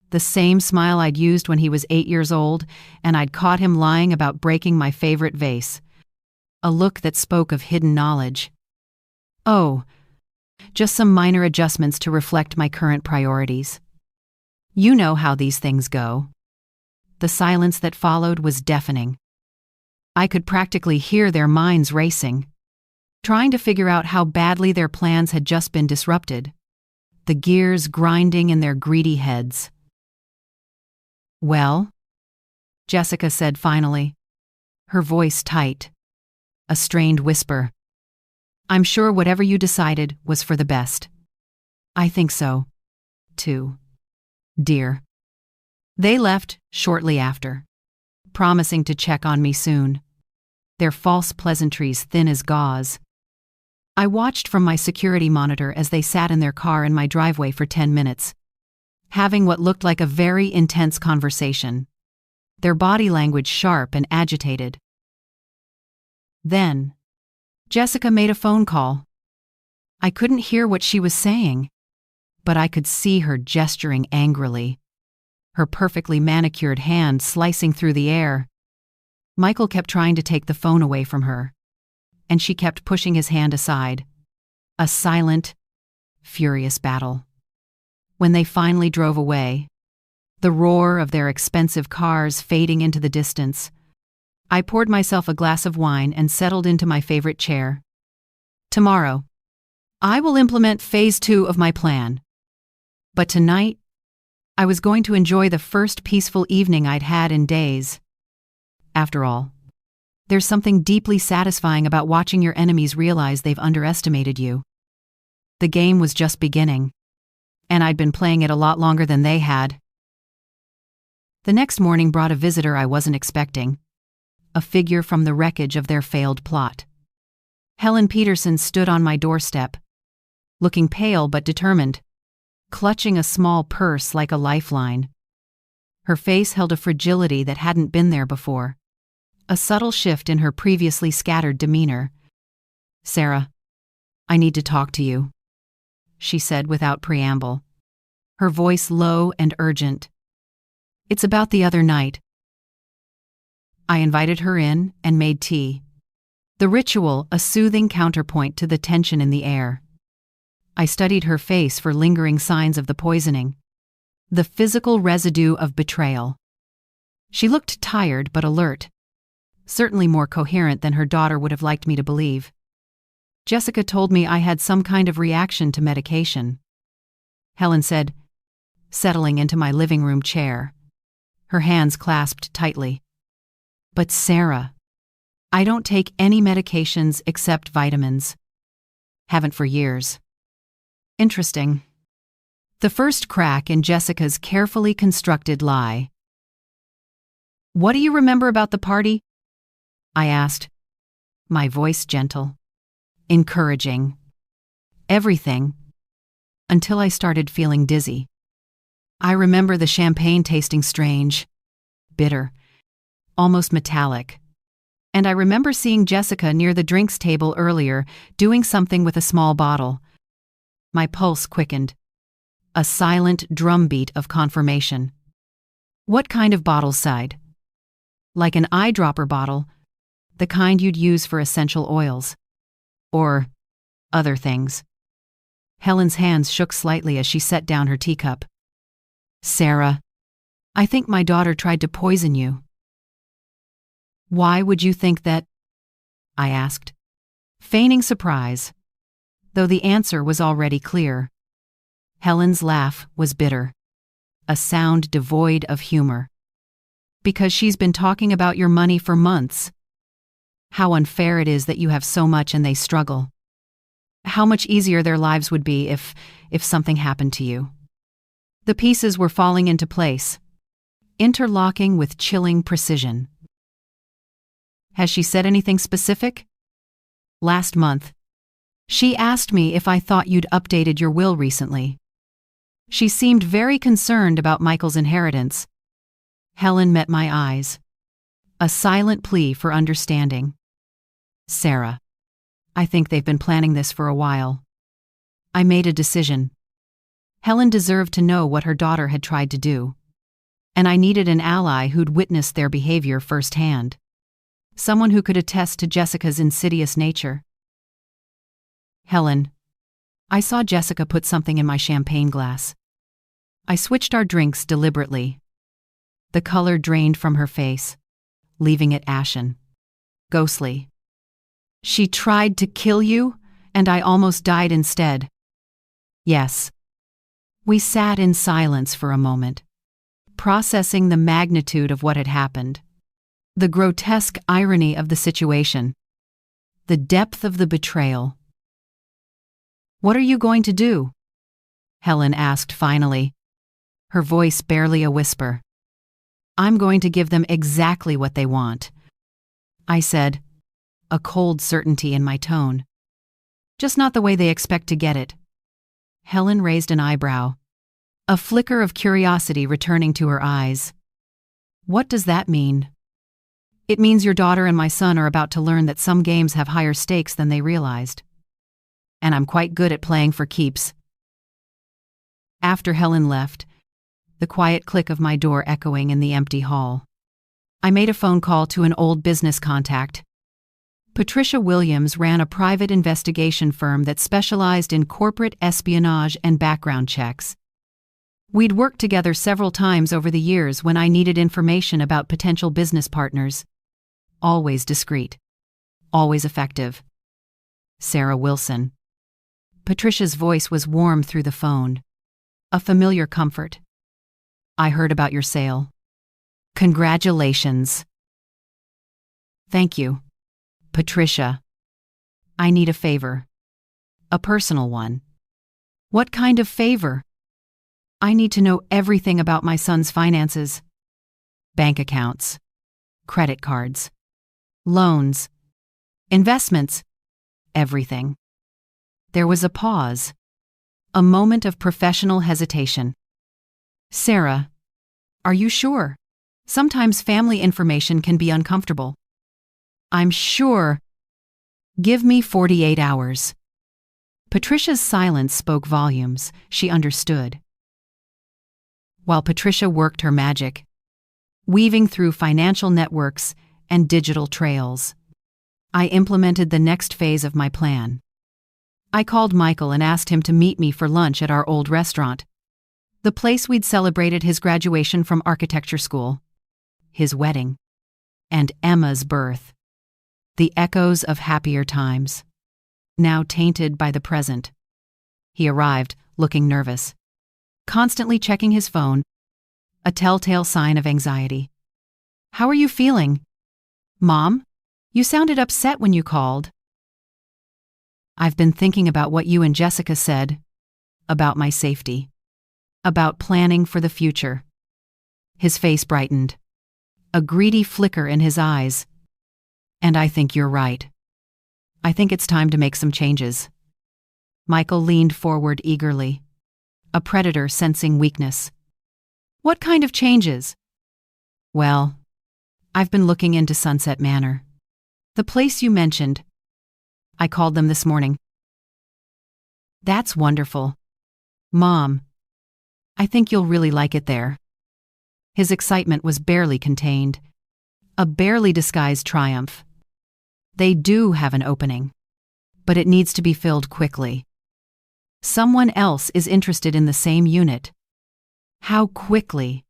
The same smile I'd used when he was 8 years old and I'd caught him lying about breaking my favorite vase. A look that spoke of hidden knowledge. "Oh, just some minor adjustments to reflect my current priorities. You know how these things go." The silence that followed was deafening. I could practically hear their minds racing, trying to figure out how badly their plans had just been disrupted, the gears grinding in their greedy heads. "Well," Jessica said finally, her voice tight, a strained whisper, "I'm sure whatever you decided was for the best." "I think so, too, dear." They left shortly after, promising to check on me soon, their false pleasantries thin as gauze. I watched from my security monitor as they sat in their car in my driveway for 10 minutes, having what looked like a very intense conversation, their body language sharp and agitated. Then, Jessica made a phone call. I couldn't hear what she was saying, but I could see her gesturing angrily, her perfectly manicured hand slicing through the air. Michael kept trying to take the phone away from her, and she kept pushing his hand aside. A silent, furious battle. When they finally drove away, the roar of their expensive cars fading into the distance, I poured myself a glass of wine and settled into my favorite chair. Tomorrow, I will implement phase 2 of my plan. But tonight, I was going to enjoy the first peaceful evening I'd had in days. After all, there's something deeply satisfying about watching your enemies realize they've underestimated you. The game was just beginning, and I'd been playing it a lot longer than they had. The next morning brought a visitor I wasn't expecting, a figure from the wreckage of their failed plot. Helen Peterson stood on my doorstep, looking pale but determined, clutching a small purse like a lifeline. Her face held a fragility that hadn't been there before, a subtle shift in her previously scattered demeanor. "Sarah, I need to talk to you," she said without preamble, her voice low and urgent. "It's about the other night." I invited her in and made tea, the ritual a soothing counterpoint to the tension in the air. I studied her face for lingering signs of the poisoning, the physical residue of betrayal. She looked tired but alert, certainly more coherent than her daughter would have liked me to believe. Jessica told me I had some kind of reaction to medication, Helen said, settling into my living room chair, her hands clasped tightly. "But Sarah, I don't take any medications except vitamins. Haven't for years." "Interesting," The first crack in Jessica's carefully constructed lie. "What do you remember about the party?" I asked, my voice gentle, encouraging. "Everything, until I started feeling dizzy. I remember the champagne tasting strange, bitter, almost metallic. And I remember seeing Jessica near the drinks table earlier, doing something with a small bottle. My pulse quickened. A silent drumbeat of confirmation. What kind of bottle side? Like an eyedropper bottle, the kind you'd use for essential oils. Or other things." Helen's hands shook slightly as she set down her teacup. "Sarah, I think my daughter tried to poison you." "Why would you think that?" I asked, feigning surprise, though the answer was already clear. Helen's laugh was bitter, a sound devoid of humor. "Because she's been talking about your money for months. How unfair it is that you have so much and they struggle. How much easier their lives would be if something happened to you." The pieces were falling into place, interlocking with chilling precision. "Has she said anything specific?" "Last month. She asked me if I thought you'd updated your will recently. She seemed very concerned about Michael's inheritance." Helen met my eyes, a silent plea for understanding. "Sarah, I think they've been planning this for a while. I made a decision. Helen deserved to know what her daughter had tried to do. And I needed an ally who'd witnessed their behavior firsthand. Someone who could attest to Jessica's insidious nature." "Helen, I saw Jessica put something in my champagne glass." I switched our drinks deliberately. The color drained from her face, leaving it ashen, ghostly. "She tried to kill you, and I almost died instead." "Yes." We sat in silence for a moment, processing the magnitude of what had happened, the grotesque irony of the situation, the depth of the betrayal. "What are you going to do?" Helen asked finally, her voice barely a whisper. "I'm going to give them exactly what they want," I said, a cold certainty in my tone. "Just not the way they expect to get it." Helen raised an eyebrow, a flicker of curiosity returning to her eyes. "What does that mean?" "It means your daughter and my son are about to learn that some games have higher stakes than they realized. And I'm quite good at playing for keeps." After Helen left, the quiet click of my door echoing in the empty hall, I made a phone call to an old business contact. Patricia Williams ran a private investigation firm that specialized in corporate espionage and background checks. We'd worked together several times over the years when I needed information about potential business partners. Always discreet. Always effective. Sarah Wilson. Patricia's voice was warm through the phone. A familiar comfort. "I heard about your sale. Congratulations." "Thank you, Patricia. I need a favor. A personal one." "What kind of favor?" "I need to know everything about my son's finances. Bank accounts, credit cards, loans, investments, everything." There was a pause, a moment of professional hesitation. "Sarah, are you sure? Sometimes family information can be uncomfortable." "I'm sure." "Give me 48 hours. Patricia's silence spoke volumes. She understood. While Patricia worked her magic, weaving through financial networks and digital trails, I implemented the next phase of my plan. I called Michael and asked him to meet me for lunch at our old restaurant, the place we'd celebrated his graduation from architecture school, his wedding, and Emma's birth. The echoes of happier times, now tainted by the present. He arrived, looking nervous, constantly checking his phone, a telltale sign of anxiety. "How are you feeling?" "Mom, you sounded upset when you called." "I've been thinking about what you and Jessica said, about my safety. About planning for the future. His face brightened. A greedy flicker in his eyes. And I think you're right. I think it's time to make some changes. Michael leaned forward eagerly, a predator sensing weakness. What kind of changes? Well, I've been looking into Sunset Manor. The place you mentioned. I called them this morning. That's wonderful. Mom, I think you'll really like it there. His excitement was barely contained. A barely disguised triumph. They do have an opening, but it needs to be filled quickly. Someone else is interested in the same unit. How quickly?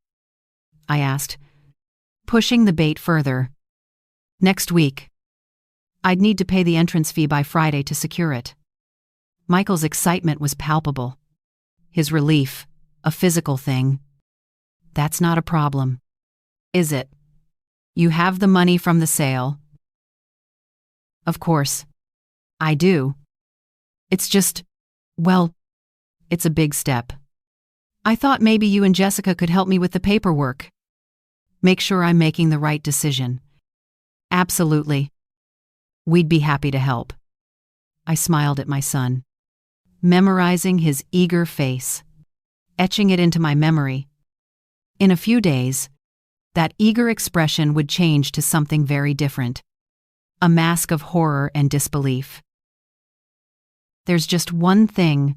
I asked, pushing the bait further. Next week. I'd need to pay the entrance fee by Friday to secure it. Michael's excitement was palpable. His relief, a physical thing. That's not a problem. Is it? You have the money from the sale. Of course. I do. It's just, well, it's a big step. I thought maybe you and Jessica could help me with the paperwork. Make sure I'm making the right decision. Absolutely. We'd be happy to help. I smiled at my son, memorizing his eager face, etching it into my memory. In a few days, that eager expression would change to something very different. A mask of horror and disbelief. There's just one thing,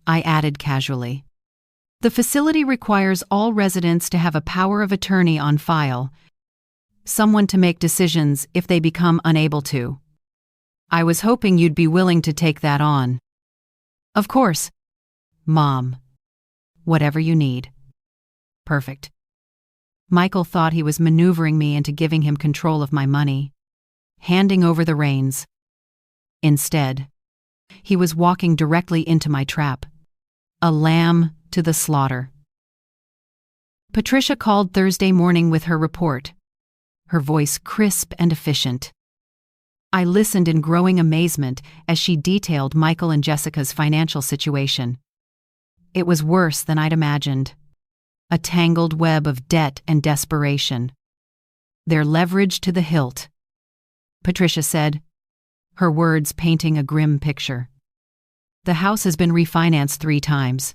I added casually. The facility requires all residents to have a power of attorney on file, someone to make decisions if they become unable to. I was hoping you'd be willing to take that on. Of course. Mom. Whatever you need. Perfect. Michael thought he was maneuvering me into giving him control of my money, handing over the reins. Instead, he was walking directly into my trap. A lamb to the slaughter. Patricia called Thursday morning with her report, her voice crisp and efficient. I listened in growing amazement as she detailed Michael and Jessica's financial situation. It was worse than I'd imagined. A tangled web of debt and desperation. Their leverage to the hilt. Patricia said, her words painting a grim picture. The house has been refinanced 3 times.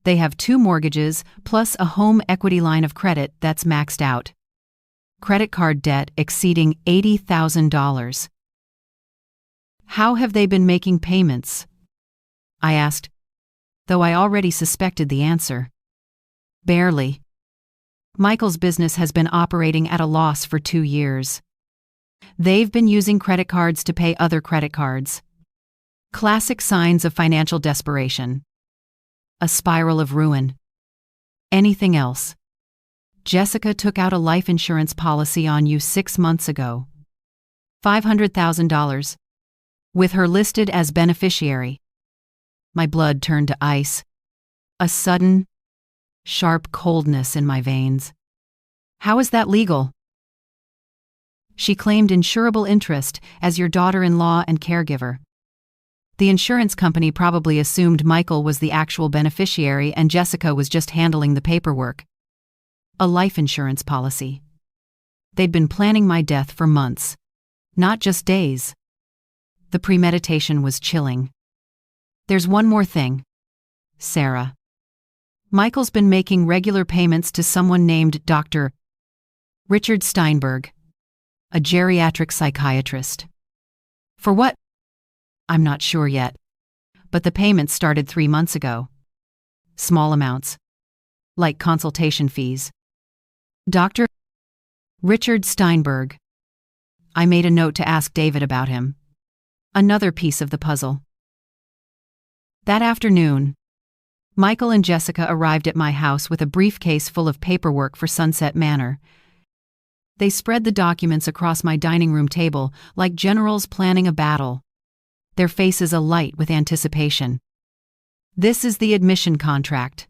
They have 2 mortgages plus a home equity line of credit that's maxed out. Credit card debt exceeding $80,000. How have they been making payments? I asked, though I already suspected the answer. Barely. Michael's business has been operating at a loss for 2 years. They've been using credit cards to pay other credit cards. Classic signs of financial desperation. A spiral of ruin. Anything else? Jessica took out a life insurance policy on you 6 months ago. $500,000. With her listed as beneficiary. My blood turned to ice. A sudden, sharp coldness in my veins. How is that legal? She claimed insurable interest as your daughter-in-law and caregiver. The insurance company probably assumed Michael was the actual beneficiary and Jessica was just handling the paperwork. A life insurance policy. They'd been planning my death for months, not just days. The premeditation was chilling. There's one more thing. Sarah. Michael's been making regular payments to someone named Dr. Richard Steinberg, a geriatric psychiatrist. For what? I'm not sure yet, but the payments started 3 months ago. Small amounts, like consultation fees. Dr. Richard Steinberg. I made a note to ask David about him. Another piece of the puzzle. That afternoon, Michael and Jessica arrived at my house with a briefcase full of paperwork for Sunset Manor. They spread the documents across my dining room table like generals planning a battle, their faces alight with anticipation. This is the admission contract,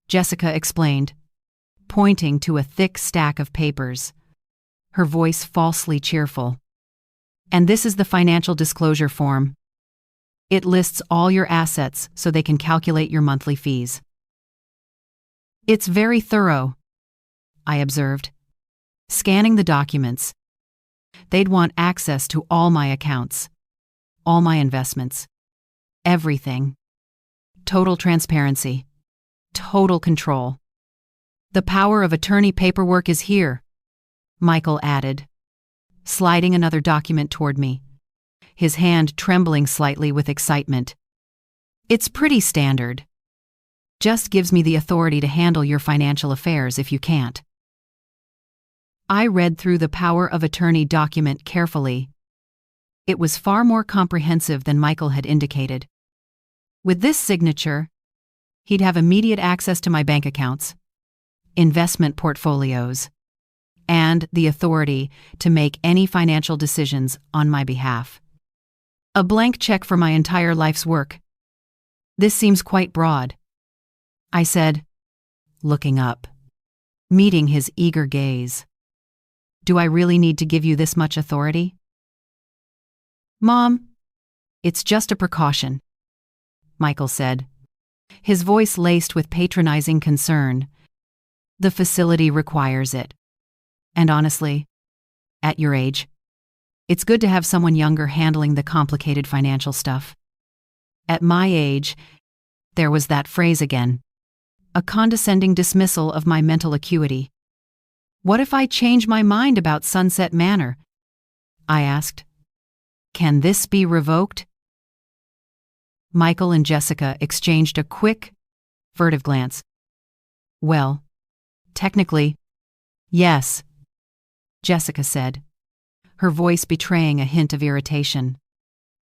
Jessica explained, pointing to a thick stack of papers, her voice falsely cheerful. And this is the financial disclosure form. It lists all your assets so they can calculate your monthly fees. It's very thorough, I observed, scanning the documents. They'd want access to all my accounts, all my investments, everything. Total transparency, total control. The power of attorney paperwork is here, Michael added, sliding another document toward me, his hand trembling slightly with excitement. It's pretty standard. Just gives me the authority to handle your financial affairs if you can't. I read through the power of attorney document carefully. It was far more comprehensive than Michael had indicated. With this signature, he'd have immediate access to my bank accounts, investment portfolios, and the authority to make any financial decisions on my behalf. A blank check for my entire life's work. This seems quite broad, I said, looking up, meeting his eager gaze. Do I really need to give you this much authority? Mom, it's just a precaution, Michael said, his voice laced with patronizing concern. The facility requires it. And honestly, at your age, it's good to have someone younger handling the complicated financial stuff. At my age, there was that phrase again, a condescending dismissal of my mental acuity. What if I change my mind about Sunset Manor? I asked. Can this be revoked? Michael and Jessica exchanged a quick, furtive glance. Well, technically, yes, Jessica said, her voice betraying a hint of irritation.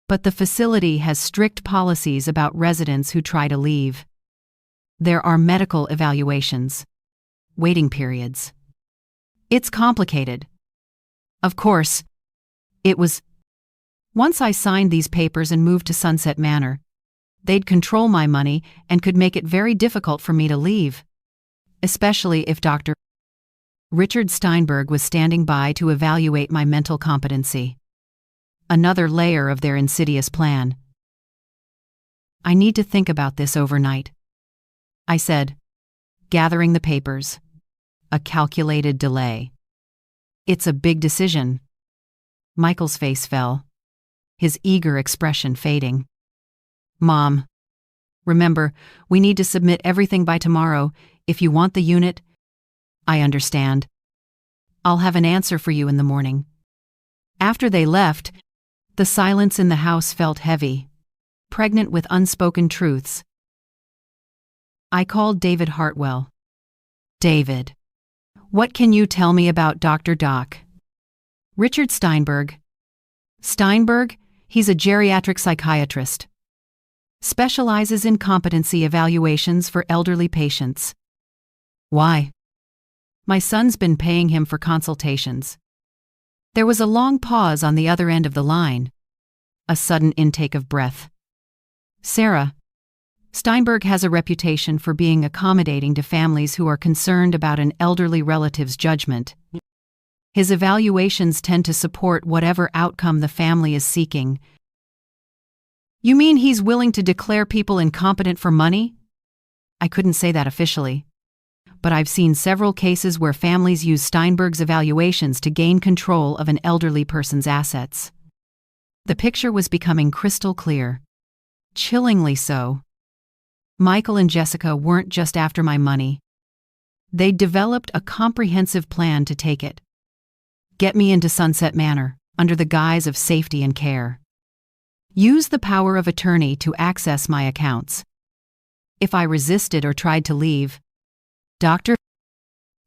But the facility has strict policies about residents who try to leave. There are medical evaluations, waiting periods. It's complicated. Of course, it was. Once I signed these papers and moved to Sunset Manor, they'd control my money and could make it very difficult for me to leave, especially if Dr. Richard Steinberg was standing by to evaluate my mental competency. Another layer of their insidious plan. I need to think about this overnight, I said, gathering the papers. A calculated delay. It's a big decision. Michael's face fell, his eager expression fading. Mom, remember, we need to submit everything by tomorrow. If you want the unit, I understand. I'll have an answer for you in the morning. After they left, the silence in the house felt heavy, pregnant with unspoken truths. I called David Hartwell. David, what can you tell me about Dr. Doc? Richard Steinberg. Steinberg, he's a geriatric psychiatrist. Specializes in competency evaluations for elderly patients. Why? My son's been paying him for consultations. There was a long pause on the other end of the line. A sudden intake of breath. Sarah, Steinberg has a reputation for being accommodating to families who are concerned about an elderly relative's judgment. His evaluations tend to support whatever outcome the family is seeking. You mean he's willing to declare people incompetent for money? I couldn't say that officially, but I've seen several cases where families use Steinberg's evaluations to gain control of an elderly person's assets. The picture was becoming crystal clear. Chillingly so. Michael and Jessica weren't just after my money. They'd developed a comprehensive plan to take it. Get me into Sunset Manor, under the guise of safety and care. Use the power of attorney to access my accounts. If I resisted or tried to leave, Dr.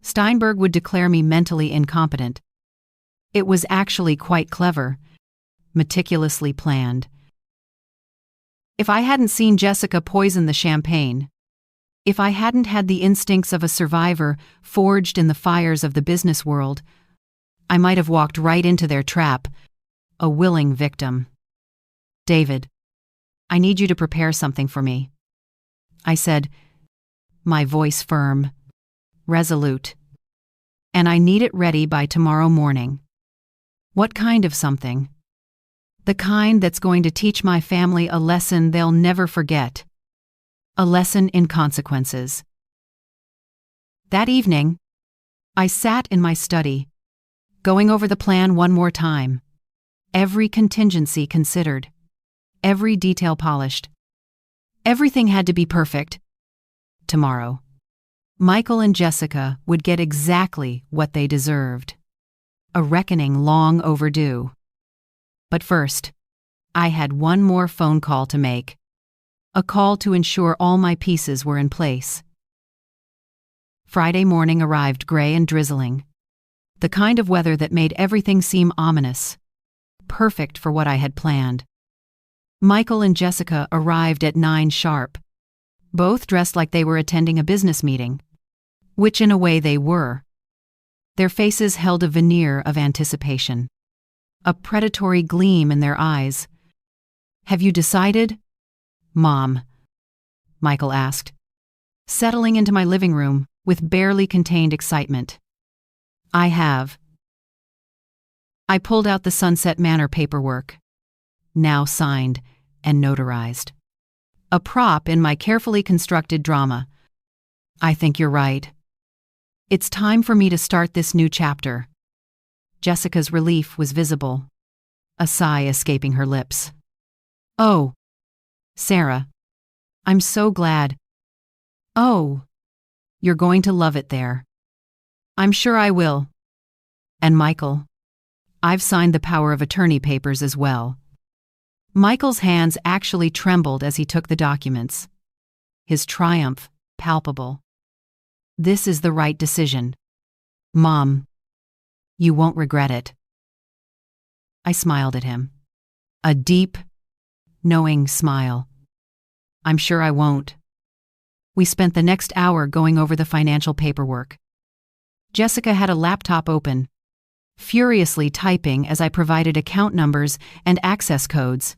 Steinberg would declare me mentally incompetent. It was actually quite clever, meticulously planned. If I hadn't seen Jessica poison the champagne, if I hadn't had the instincts of a survivor forged in the fires of the business world, I might have walked right into their trap, a willing victim. David, I need you to prepare something for me, I said, my voice firm, resolute. And I need it ready by tomorrow morning. What kind of something? The kind that's going to teach my family a lesson they'll never forget. A lesson in consequences. That evening, I sat in my study, going over the plan one more time. Every contingency considered. Every detail polished. Everything had to be perfect. Tomorrow, Michael and Jessica would get exactly what they deserved. A reckoning long overdue. But first, I had one more phone call to make. A call to ensure all my pieces were in place. Friday morning arrived gray and drizzling. The kind of weather that made everything seem ominous. Perfect for what I had planned. Michael and Jessica arrived at 9 sharp. Both dressed like they were attending a business meeting. Which in a way they were. Their faces held a veneer of anticipation. A predatory gleam in their eyes. "Have you decided?" "Mom?" Michael asked, settling into my living room with barely contained excitement. "I have." I pulled out the Sunset Manor paperwork, now signed and notarized. A prop in my carefully constructed drama. "I think you're right. It's time for me to start this new chapter." Jessica's relief was visible, a sigh escaping her lips. "Oh, Sarah, I'm so glad." "Oh, you're going to love it there." "I'm sure I will." "And Michael, I've signed the power of attorney papers as well." Michael's hands actually trembled as he took the documents. His triumph palpable. "This is the right decision. Mom, you won't regret it." I smiled at him. A deep, knowing smile. "I'm sure I won't." We spent the next hour going over the financial paperwork. Jessica had a laptop open, furiously typing as I provided account numbers and access codes,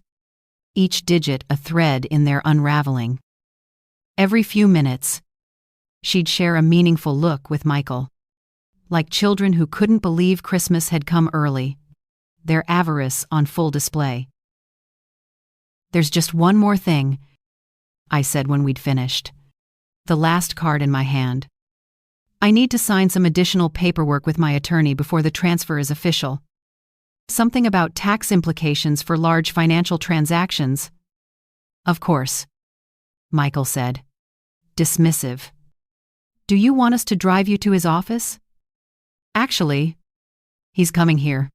each digit a thread in their unraveling. Every few minutes, she'd share a meaningful look with Michael. Like children who couldn't believe Christmas had come early, their avarice on full display. "There's just one more thing," I said when we'd finished. The last card in my hand. "I need to sign some additional paperwork with my attorney before the transfer is official. Something about tax implications for large financial transactions." "Of course," Michael said, dismissive. "Do you want us to drive you to his office?" "Actually, he's coming here.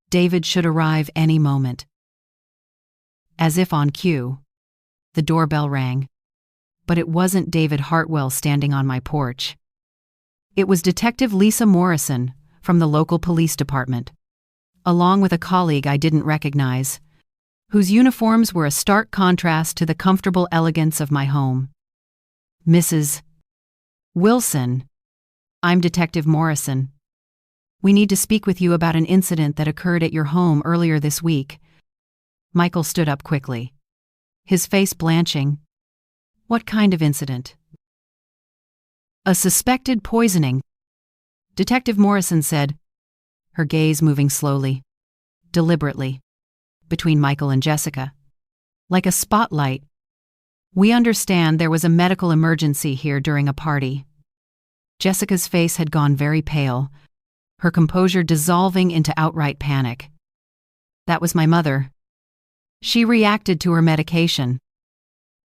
David should arrive any moment." As if on cue, the doorbell rang. But it wasn't David Hartwell standing on my porch. It was Detective Lisa Morrison from the local police department, along with a colleague I didn't recognize, whose uniforms were a stark contrast to the comfortable elegance of my home. "Mrs. Wilson, I'm Detective Morrison. We need to speak with you about an incident that occurred at your home earlier this week." Michael stood up quickly, his face blanching. "What kind of incident?" "A suspected poisoning," Detective Morrison said, her gaze moving slowly, deliberately, between Michael and Jessica. Like a spotlight. "We understand there was a medical emergency here during a party." Jessica's face had gone very pale, her composure dissolving into outright panic. "That was my mother. She reacted to her medication.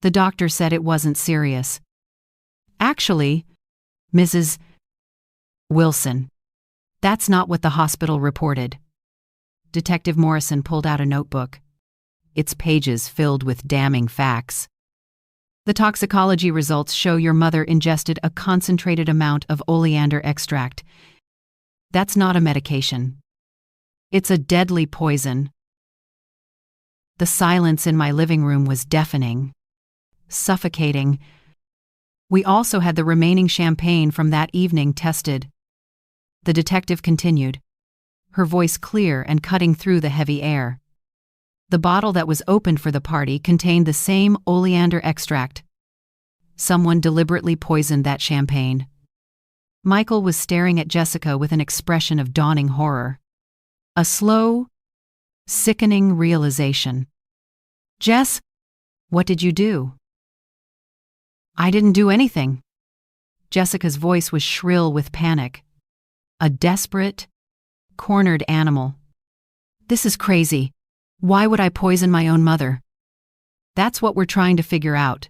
The doctor said it wasn't serious." "Actually, Mrs. Wilson, that's not what the hospital reported." Detective Morrison pulled out a notebook, its pages filled with damning facts. "The toxicology results show your mother ingested a concentrated amount of oleander extract. That's not a medication. It's a deadly poison." The silence in my living room was deafening, suffocating. We also had the remaining champagne from that evening tested. The detective continued, her voice clear and cutting through the heavy air. "The bottle that was opened for the party contained the same oleander extract. Someone deliberately poisoned that champagne." Michael was staring at Jessica with an expression of dawning horror. A slow, sickening realization. "Jess, what did you do?" "I didn't do anything." Jessica's voice was shrill with panic. A desperate, cornered animal. This is crazy. Why would I poison my own mother? That's what we're trying to figure out,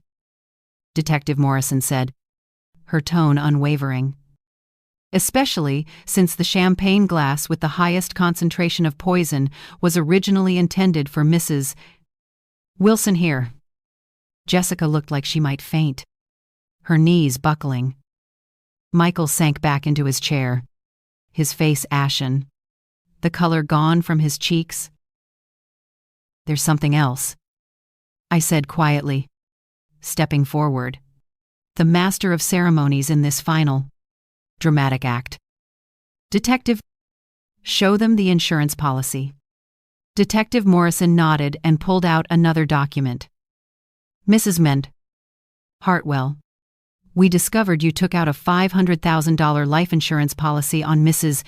Detective Morrison said, her tone unwavering. Especially since the champagne glass with the highest concentration of poison was originally intended for Mrs. Wilson here. Jessica looked like she might faint, her knees buckling. Michael sank back into his chair, his face ashen, the color gone from his cheeks. There's something else, I said quietly, stepping forward. The master of ceremonies in this final, dramatic act. Detective, show them the insurance policy. Detective Morrison nodded and pulled out another document. Mrs. Mend. Hartwell. We discovered you took out a $500,000 life insurance policy on Mrs.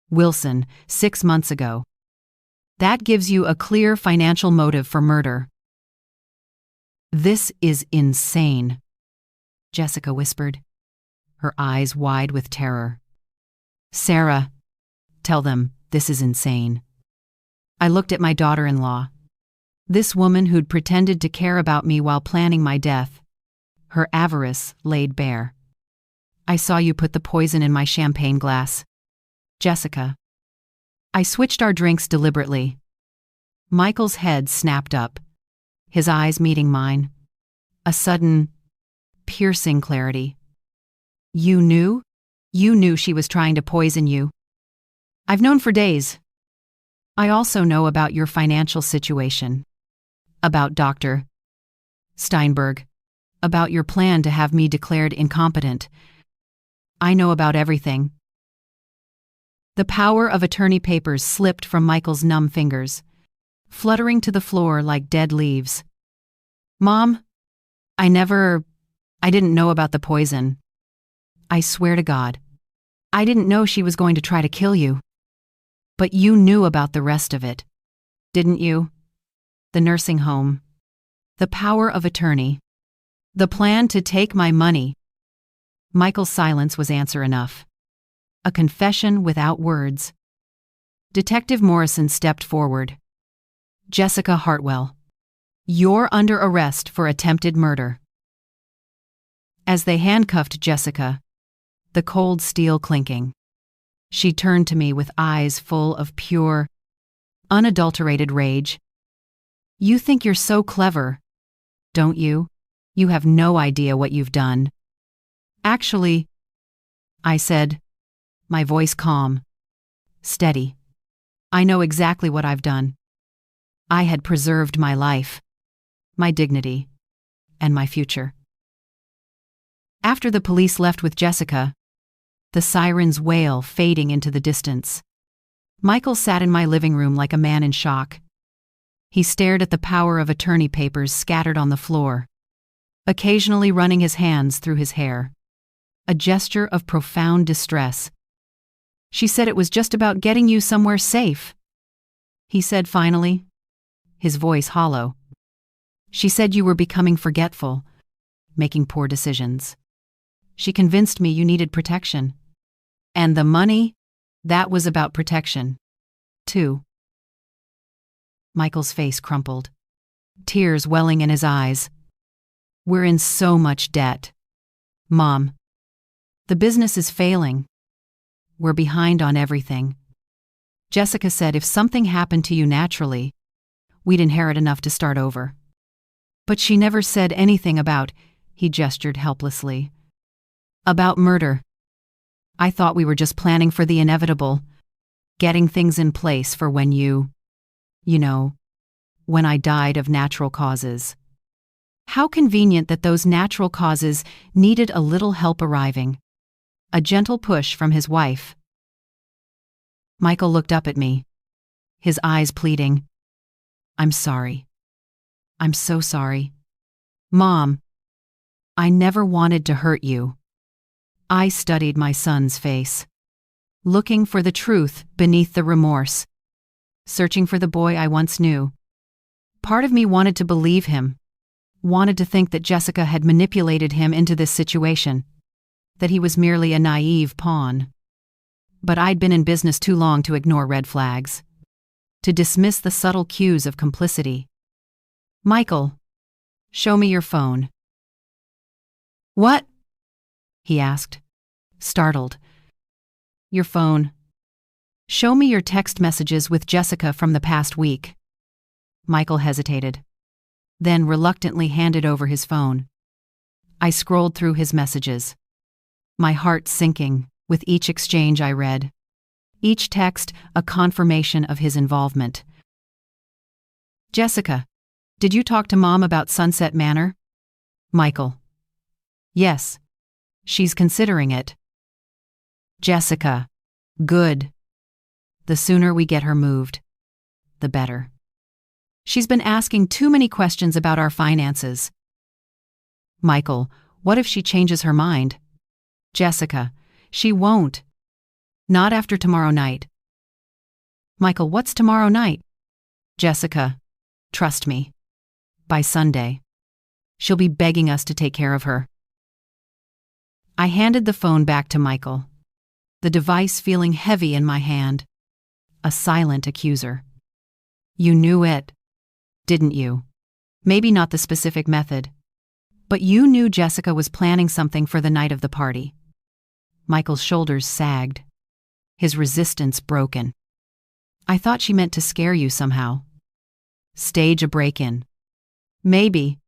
Wilson 6 months ago. That gives you a clear financial motive for murder. This is insane, Jessica whispered, her eyes wide with terror. Sarah, tell them this is insane. I looked at my daughter-in-law. This woman who'd pretended to care about me while planning my death. Her avarice laid bare. I saw you put the poison in my champagne glass. Jessica. I switched our drinks deliberately. Michael's head snapped up, his eyes meeting mine. A sudden, piercing clarity. You knew? You knew she was trying to poison you. I've known for days. I also know about your financial situation. About Dr. Steinberg. About your plan to have me declared incompetent. I know about everything. The power of attorney papers slipped from Michael's numb fingers, fluttering to the floor like dead leaves. Mom, I didn't know about the poison. I swear to God, I didn't know she was going to try to kill you. But you knew about the rest of it, didn't you? The nursing home, the power of attorney, the plan to take my money. Michael's silence was answer enough. A confession without words. Detective Morrison stepped forward. Jessica Hartwell, you're under arrest for attempted murder. As they handcuffed Jessica, the cold steel clinking, she turned to me with eyes full of pure, unadulterated rage. You think you're so clever, don't you? You have no idea what you've done. Actually, I said, my voice calm, steady. I know exactly what I've done. I had preserved my life, my dignity, and my future. After the police left with Jessica, the siren's wail fading into the distance, Michael sat in my living room like a man in shock. He stared at the power of attorney papers scattered on the floor, occasionally running his hands through his hair, a gesture of profound distress. She said it was just about getting you somewhere safe, he said finally, his voice hollow. She said you were becoming forgetful, making poor decisions. She convinced me you needed protection. And the money, that was about protection, too. Michael's face crumpled, tears welling in his eyes. We're in so much debt. Mom, the business is failing. We're behind on everything. Jessica said if something happened to you naturally, we'd inherit enough to start over. But she never said anything about, he gestured helplessly, about murder. I thought we were just planning for the inevitable, getting things in place for when when I died of natural causes. How convenient that those natural causes needed a little help arriving. A gentle push from his wife. Michael looked up at me, his eyes pleading. I'm sorry. I'm so sorry. Mom, I never wanted to hurt you. I studied my son's face, looking for the truth beneath the remorse, searching for the boy I once knew. Part of me wanted to believe him, wanted to think that Jessica had manipulated him into this situation. that he was merely a naive pawn. But I'd been in business too long to ignore red flags, to dismiss the subtle cues of complicity. "Michael, show me your phone." "What?" he asked, startled. "Your phone. Show me your text messages with Jessica from the past week." Michael hesitated, then reluctantly handed over his phone. I scrolled through his messages, my heart sinking with each exchange I read, each text a confirmation of his involvement. "Jessica, did you talk to Mom about Sunset Manor?" Michael: "Yes. She's considering it." "Jessica, good. The sooner we get her moved, the better. She's been asking too many questions about our finances." Michael: "What if she changes her mind?" "Jessica, she won't. Not after tomorrow night." Michael: "What's tomorrow night?" "Jessica, trust me. By Sunday, she'll be begging us to take care of her." I handed the phone back to Michael, the device feeling heavy in my hand, a silent accuser. "You knew it, didn't you? Maybe not the specific method, but you knew Jessica was planning something for the night of the party." Michael's shoulders sagged, his resistance broken. "I thought she meant to scare you somehow. Stage a break-in. Maybe.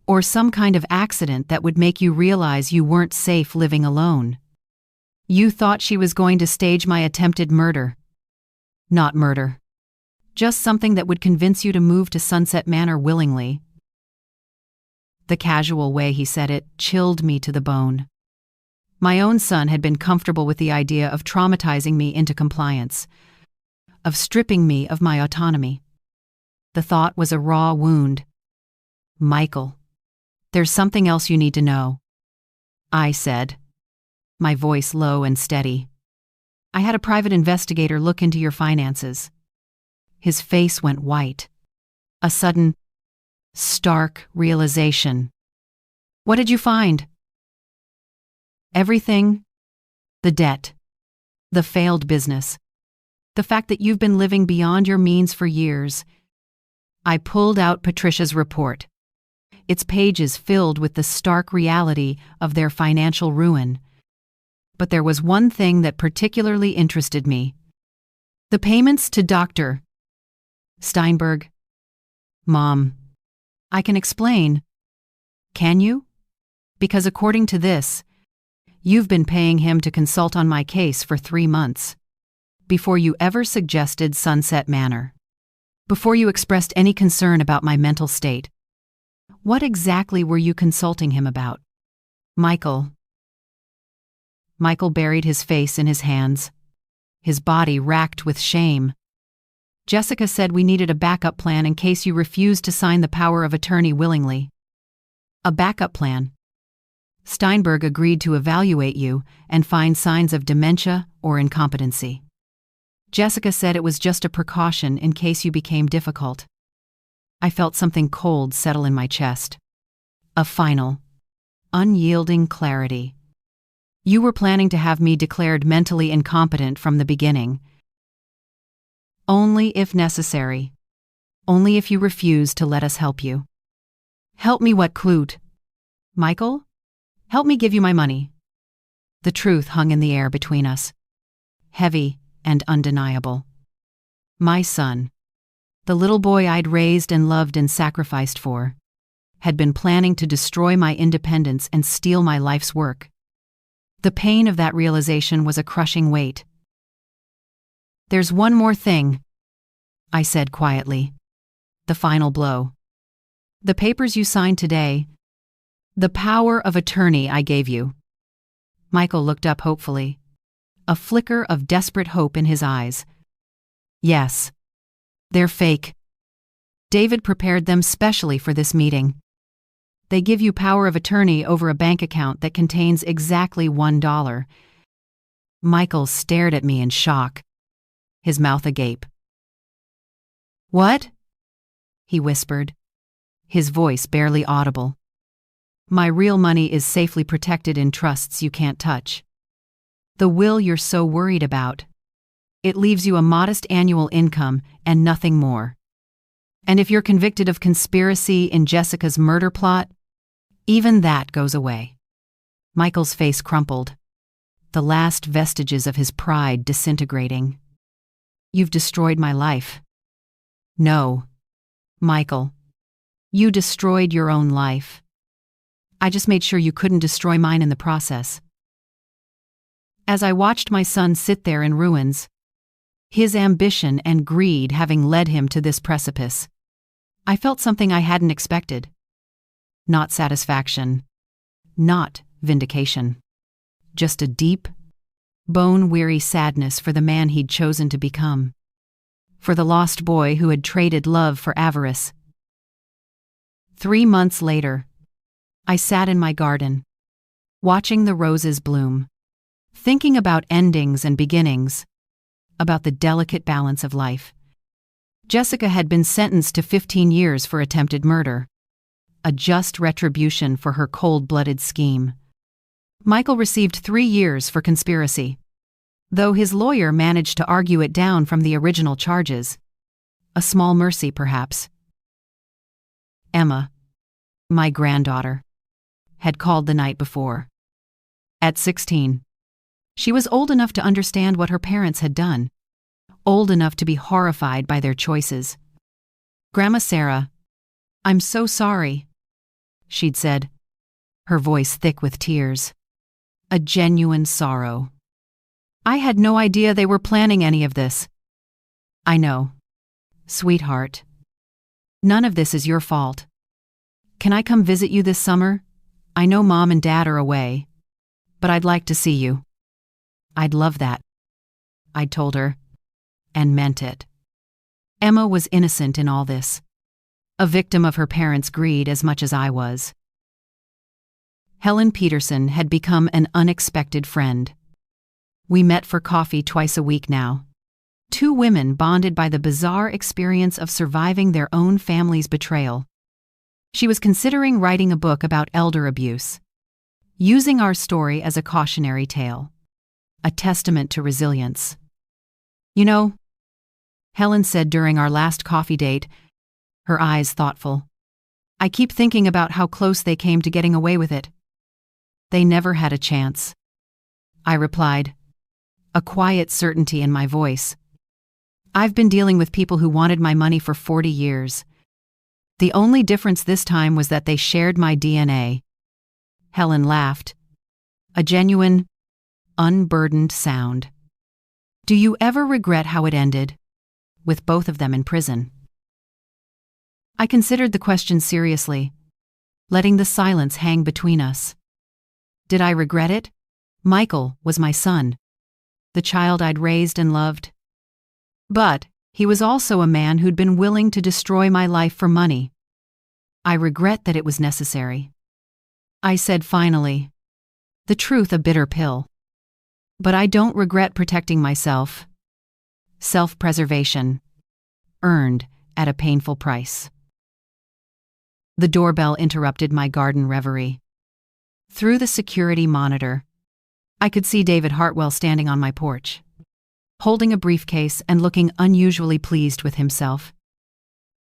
Or some kind of accident that would make you realize you weren't safe living alone. You thought she was going to stage my attempted murder. Not murder. Just something that would convince you to move to Sunset Manor willingly." The casual way he said it chilled me to the bone. My own son had been comfortable with the idea of traumatizing me into compliance, of stripping me of my autonomy. The thought was a raw wound. "Michael, there's something else you need to know," I said, my voice low and steady. "I had a private investigator look into your finances." His face went white. A sudden, stark realization. "What did you find?" "Everything. The debt. The failed business. The fact that you've been living beyond your means for years." I pulled out Patricia's report, its pages filled with the stark reality of their financial ruin. But there was one thing that particularly interested me. The payments to Dr. Steinberg. "Mom, I can explain." "Can you? Because according to this, you've been paying him to consult on my case for 3 months, before you ever suggested Sunset Manor, before you expressed any concern about my mental state. What exactly were you consulting him about?" Michael buried his face in his hands, his body racked with shame. "Jessica said we needed a backup plan in case you refused to sign the power of attorney willingly." "A backup plan?" "Steinberg agreed to evaluate you and find signs of dementia or incompetency. Jessica said it was just a precaution in case you became difficult." I felt something cold settle in my chest. A final, unyielding clarity. "You were planning to have me declared mentally incompetent from the beginning." "Only if necessary. Only if you refuse to let us help you." "Help me what, Clute?" "Michael? Help me give you my money." The truth hung in the air between us, heavy and undeniable. My son, the little boy I'd raised and loved and sacrificed for, had been planning to destroy my independence and steal my life's work. The pain of that realization was a crushing weight. "There's one more thing," I said quietly. "The final blow. The papers you signed today, the power of attorney I gave you." Michael looked up hopefully, a flicker of desperate hope in his eyes. "Yes. They're fake. David prepared them specially for this meeting. They give you power of attorney over a bank account that contains exactly $1. Michael stared at me in shock, his mouth agape. "What?" he whispered, his voice barely audible. My real money is safely protected in trusts you can't touch. The will you're so worried about. It leaves you a modest annual income and nothing more. And if you're convicted of conspiracy in Jessica's murder plot, even that goes away." Michael's face crumpled, the last vestiges of his pride disintegrating. "You've destroyed my life." "No, Michael. You destroyed your own life. I just made sure you couldn't destroy mine in the process." As I watched my son sit there in ruins, his ambition and greed having led him to this precipice, I felt something I hadn't expected. Not satisfaction, not vindication, just a deep, bone-weary sadness for the man he'd chosen to become, for the lost boy who had traded love for avarice. 3 months later, I sat in my garden, watching the roses bloom, thinking about endings and beginnings, about the delicate balance of life. Jessica had been sentenced to 15 years for attempted murder, a just retribution for her cold-blooded scheme. Michael received 3 years for conspiracy, though his lawyer managed to argue it down from the original charges. A small mercy, perhaps. Emma, my granddaughter, had called the night before. At 16, she was old enough to understand what her parents had done, old enough to be horrified by their choices. "Grandma Sarah, I'm so sorry," she'd said, her voice thick with tears. A genuine sorrow. "I had no idea they were planning any of this." "I know, sweetheart. None of this is your fault. Can I come visit you this summer? I know Mom and Dad are away, but I'd like to see you." "I'd love that," I'd told her, and meant it. Emma was innocent in all this, a victim of her parents' greed as much as I was. Helen Peterson had become an unexpected friend. We met for coffee twice a week now. 2 women bonded by the bizarre experience of surviving their own family's betrayal. She was considering writing a book about elder abuse, using our story as a cautionary tale, a testament to resilience. "You know," Helen said during our last coffee date, her eyes thoughtful, "I keep thinking about how close they came to getting away with it." "They never had a chance," I replied, a quiet certainty in my voice. "I've been dealing with people who wanted my money for 40 years. The only difference this time was that they shared my DNA." Helen laughed, a genuine, unburdened sound. "Do you ever regret how it ended, with both of them in prison?" I considered the question seriously, letting the silence hang between us. Did I regret it? Michael was my son, the child I'd raised and loved. But he was also a man who'd been willing to destroy my life for money. I regret that it was necessary. I said finally, the truth a bitter pill. But I don't regret protecting myself. Self-preservation, earned at a painful price. The doorbell interrupted my garden reverie. Through the security monitor, I could see David Hartwell standing on my porch, holding a briefcase and looking unusually pleased with himself.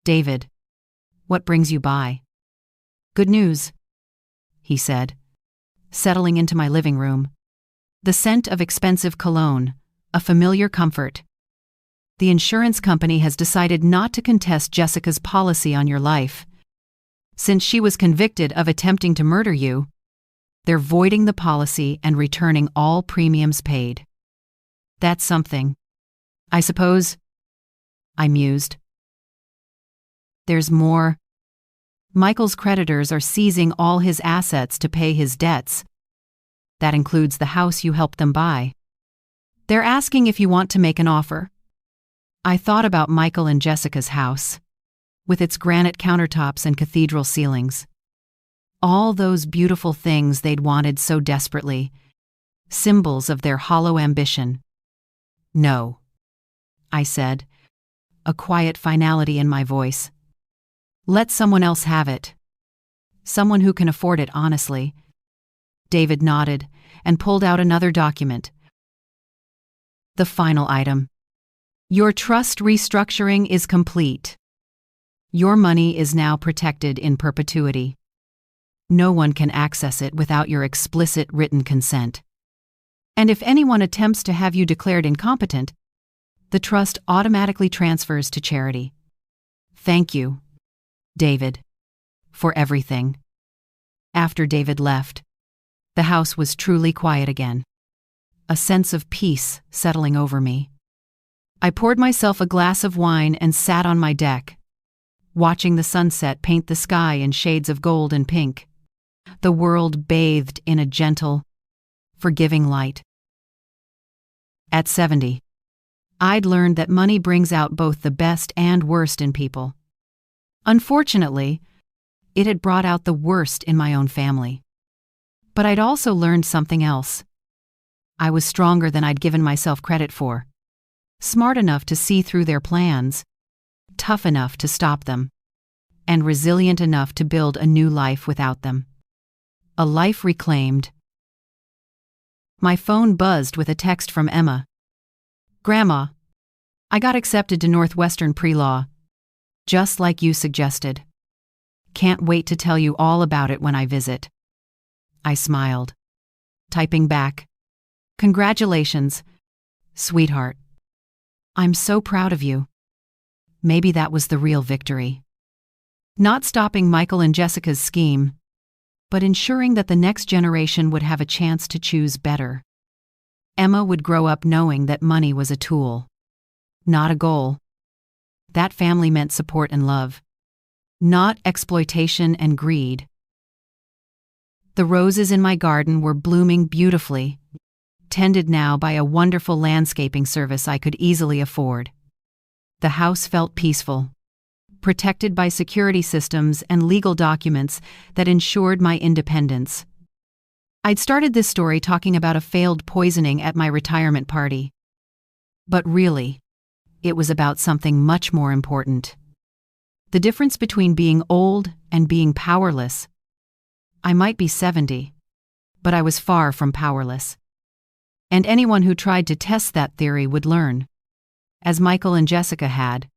"David, what brings you by?" "Good news," he said, settling into my living room. The scent of expensive cologne, a familiar comfort. "The insurance company has decided not to contest Jessica's policy on your life. Since she was convicted of attempting to murder you, they're voiding the policy and returning all premiums paid." "That's something, I suppose," I mused. "There's more. Michael's creditors are seizing all his assets to pay his debts. That includes the house you helped them buy. They're asking if you want to make an offer." I thought about Michael and Jessica's house, with its granite countertops and cathedral ceilings. All those beautiful things they'd wanted so desperately, symbols of their hollow ambition. "No," I said, a quiet finality in my voice. "Let someone else have it. Someone who can afford it honestly. David nodded and pulled out another document. The final item. Your trust restructuring is complete. Your money is now protected in perpetuity. No one can access it without your explicit written consent. And if anyone attempts to have you declared incompetent, the trust automatically transfers to charity. Thank you, David, for everything. After David left, the house was truly quiet again. A sense of peace settling over me. I poured myself a glass of wine and sat on my deck, watching the sunset paint the sky in shades of gold and pink. The world bathed in a gentle, forgiving light. At 70, I'd learned that money brings out both the best and worst in people. Unfortunately, it had brought out the worst in my own family. But I'd also learned something else. I was stronger than I'd given myself credit for. Smart enough to see through their plans, tough enough to stop them, and resilient enough to build a new life without them. A life reclaimed. My phone buzzed with a text from Emma. Grandma, I got accepted to Northwestern pre-law, just like you suggested. Can't wait to tell you all about it when I visit. I smiled, typing back, Congratulations, sweetheart. I'm so proud of you. Maybe that was the real victory. Not stopping Michael and Jessica's scheme, but ensuring that the next generation would have a chance to choose better. Emma would grow up knowing that money was a tool, not a goal. That family meant support and love, not exploitation and greed. The roses in my garden were blooming beautifully, tended now by a wonderful landscaping service I could easily afford. The house felt peaceful, protected by security systems and legal documents that ensured my independence. I'd started this story talking about a failed poisoning at my retirement party. But really, it was about something much more important. The difference between being old and being powerless. I might be 70, but I was far from powerless. And anyone who tried to test that theory would learn, as Michael and Jessica had,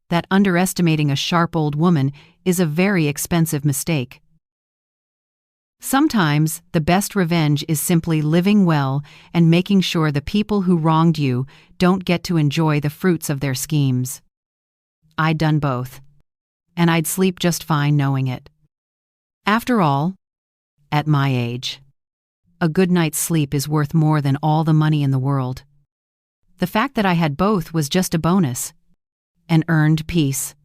that underestimating a sharp old woman is a very expensive mistake. Sometimes the best revenge is simply living well and making sure the people who wronged you don't get to enjoy the fruits of their schemes. I'd done both, and I'd sleep just fine knowing it. After all, at my age, a good night's sleep is worth more than all the money in the world. The fact that I had both was just a bonus, an earned peace.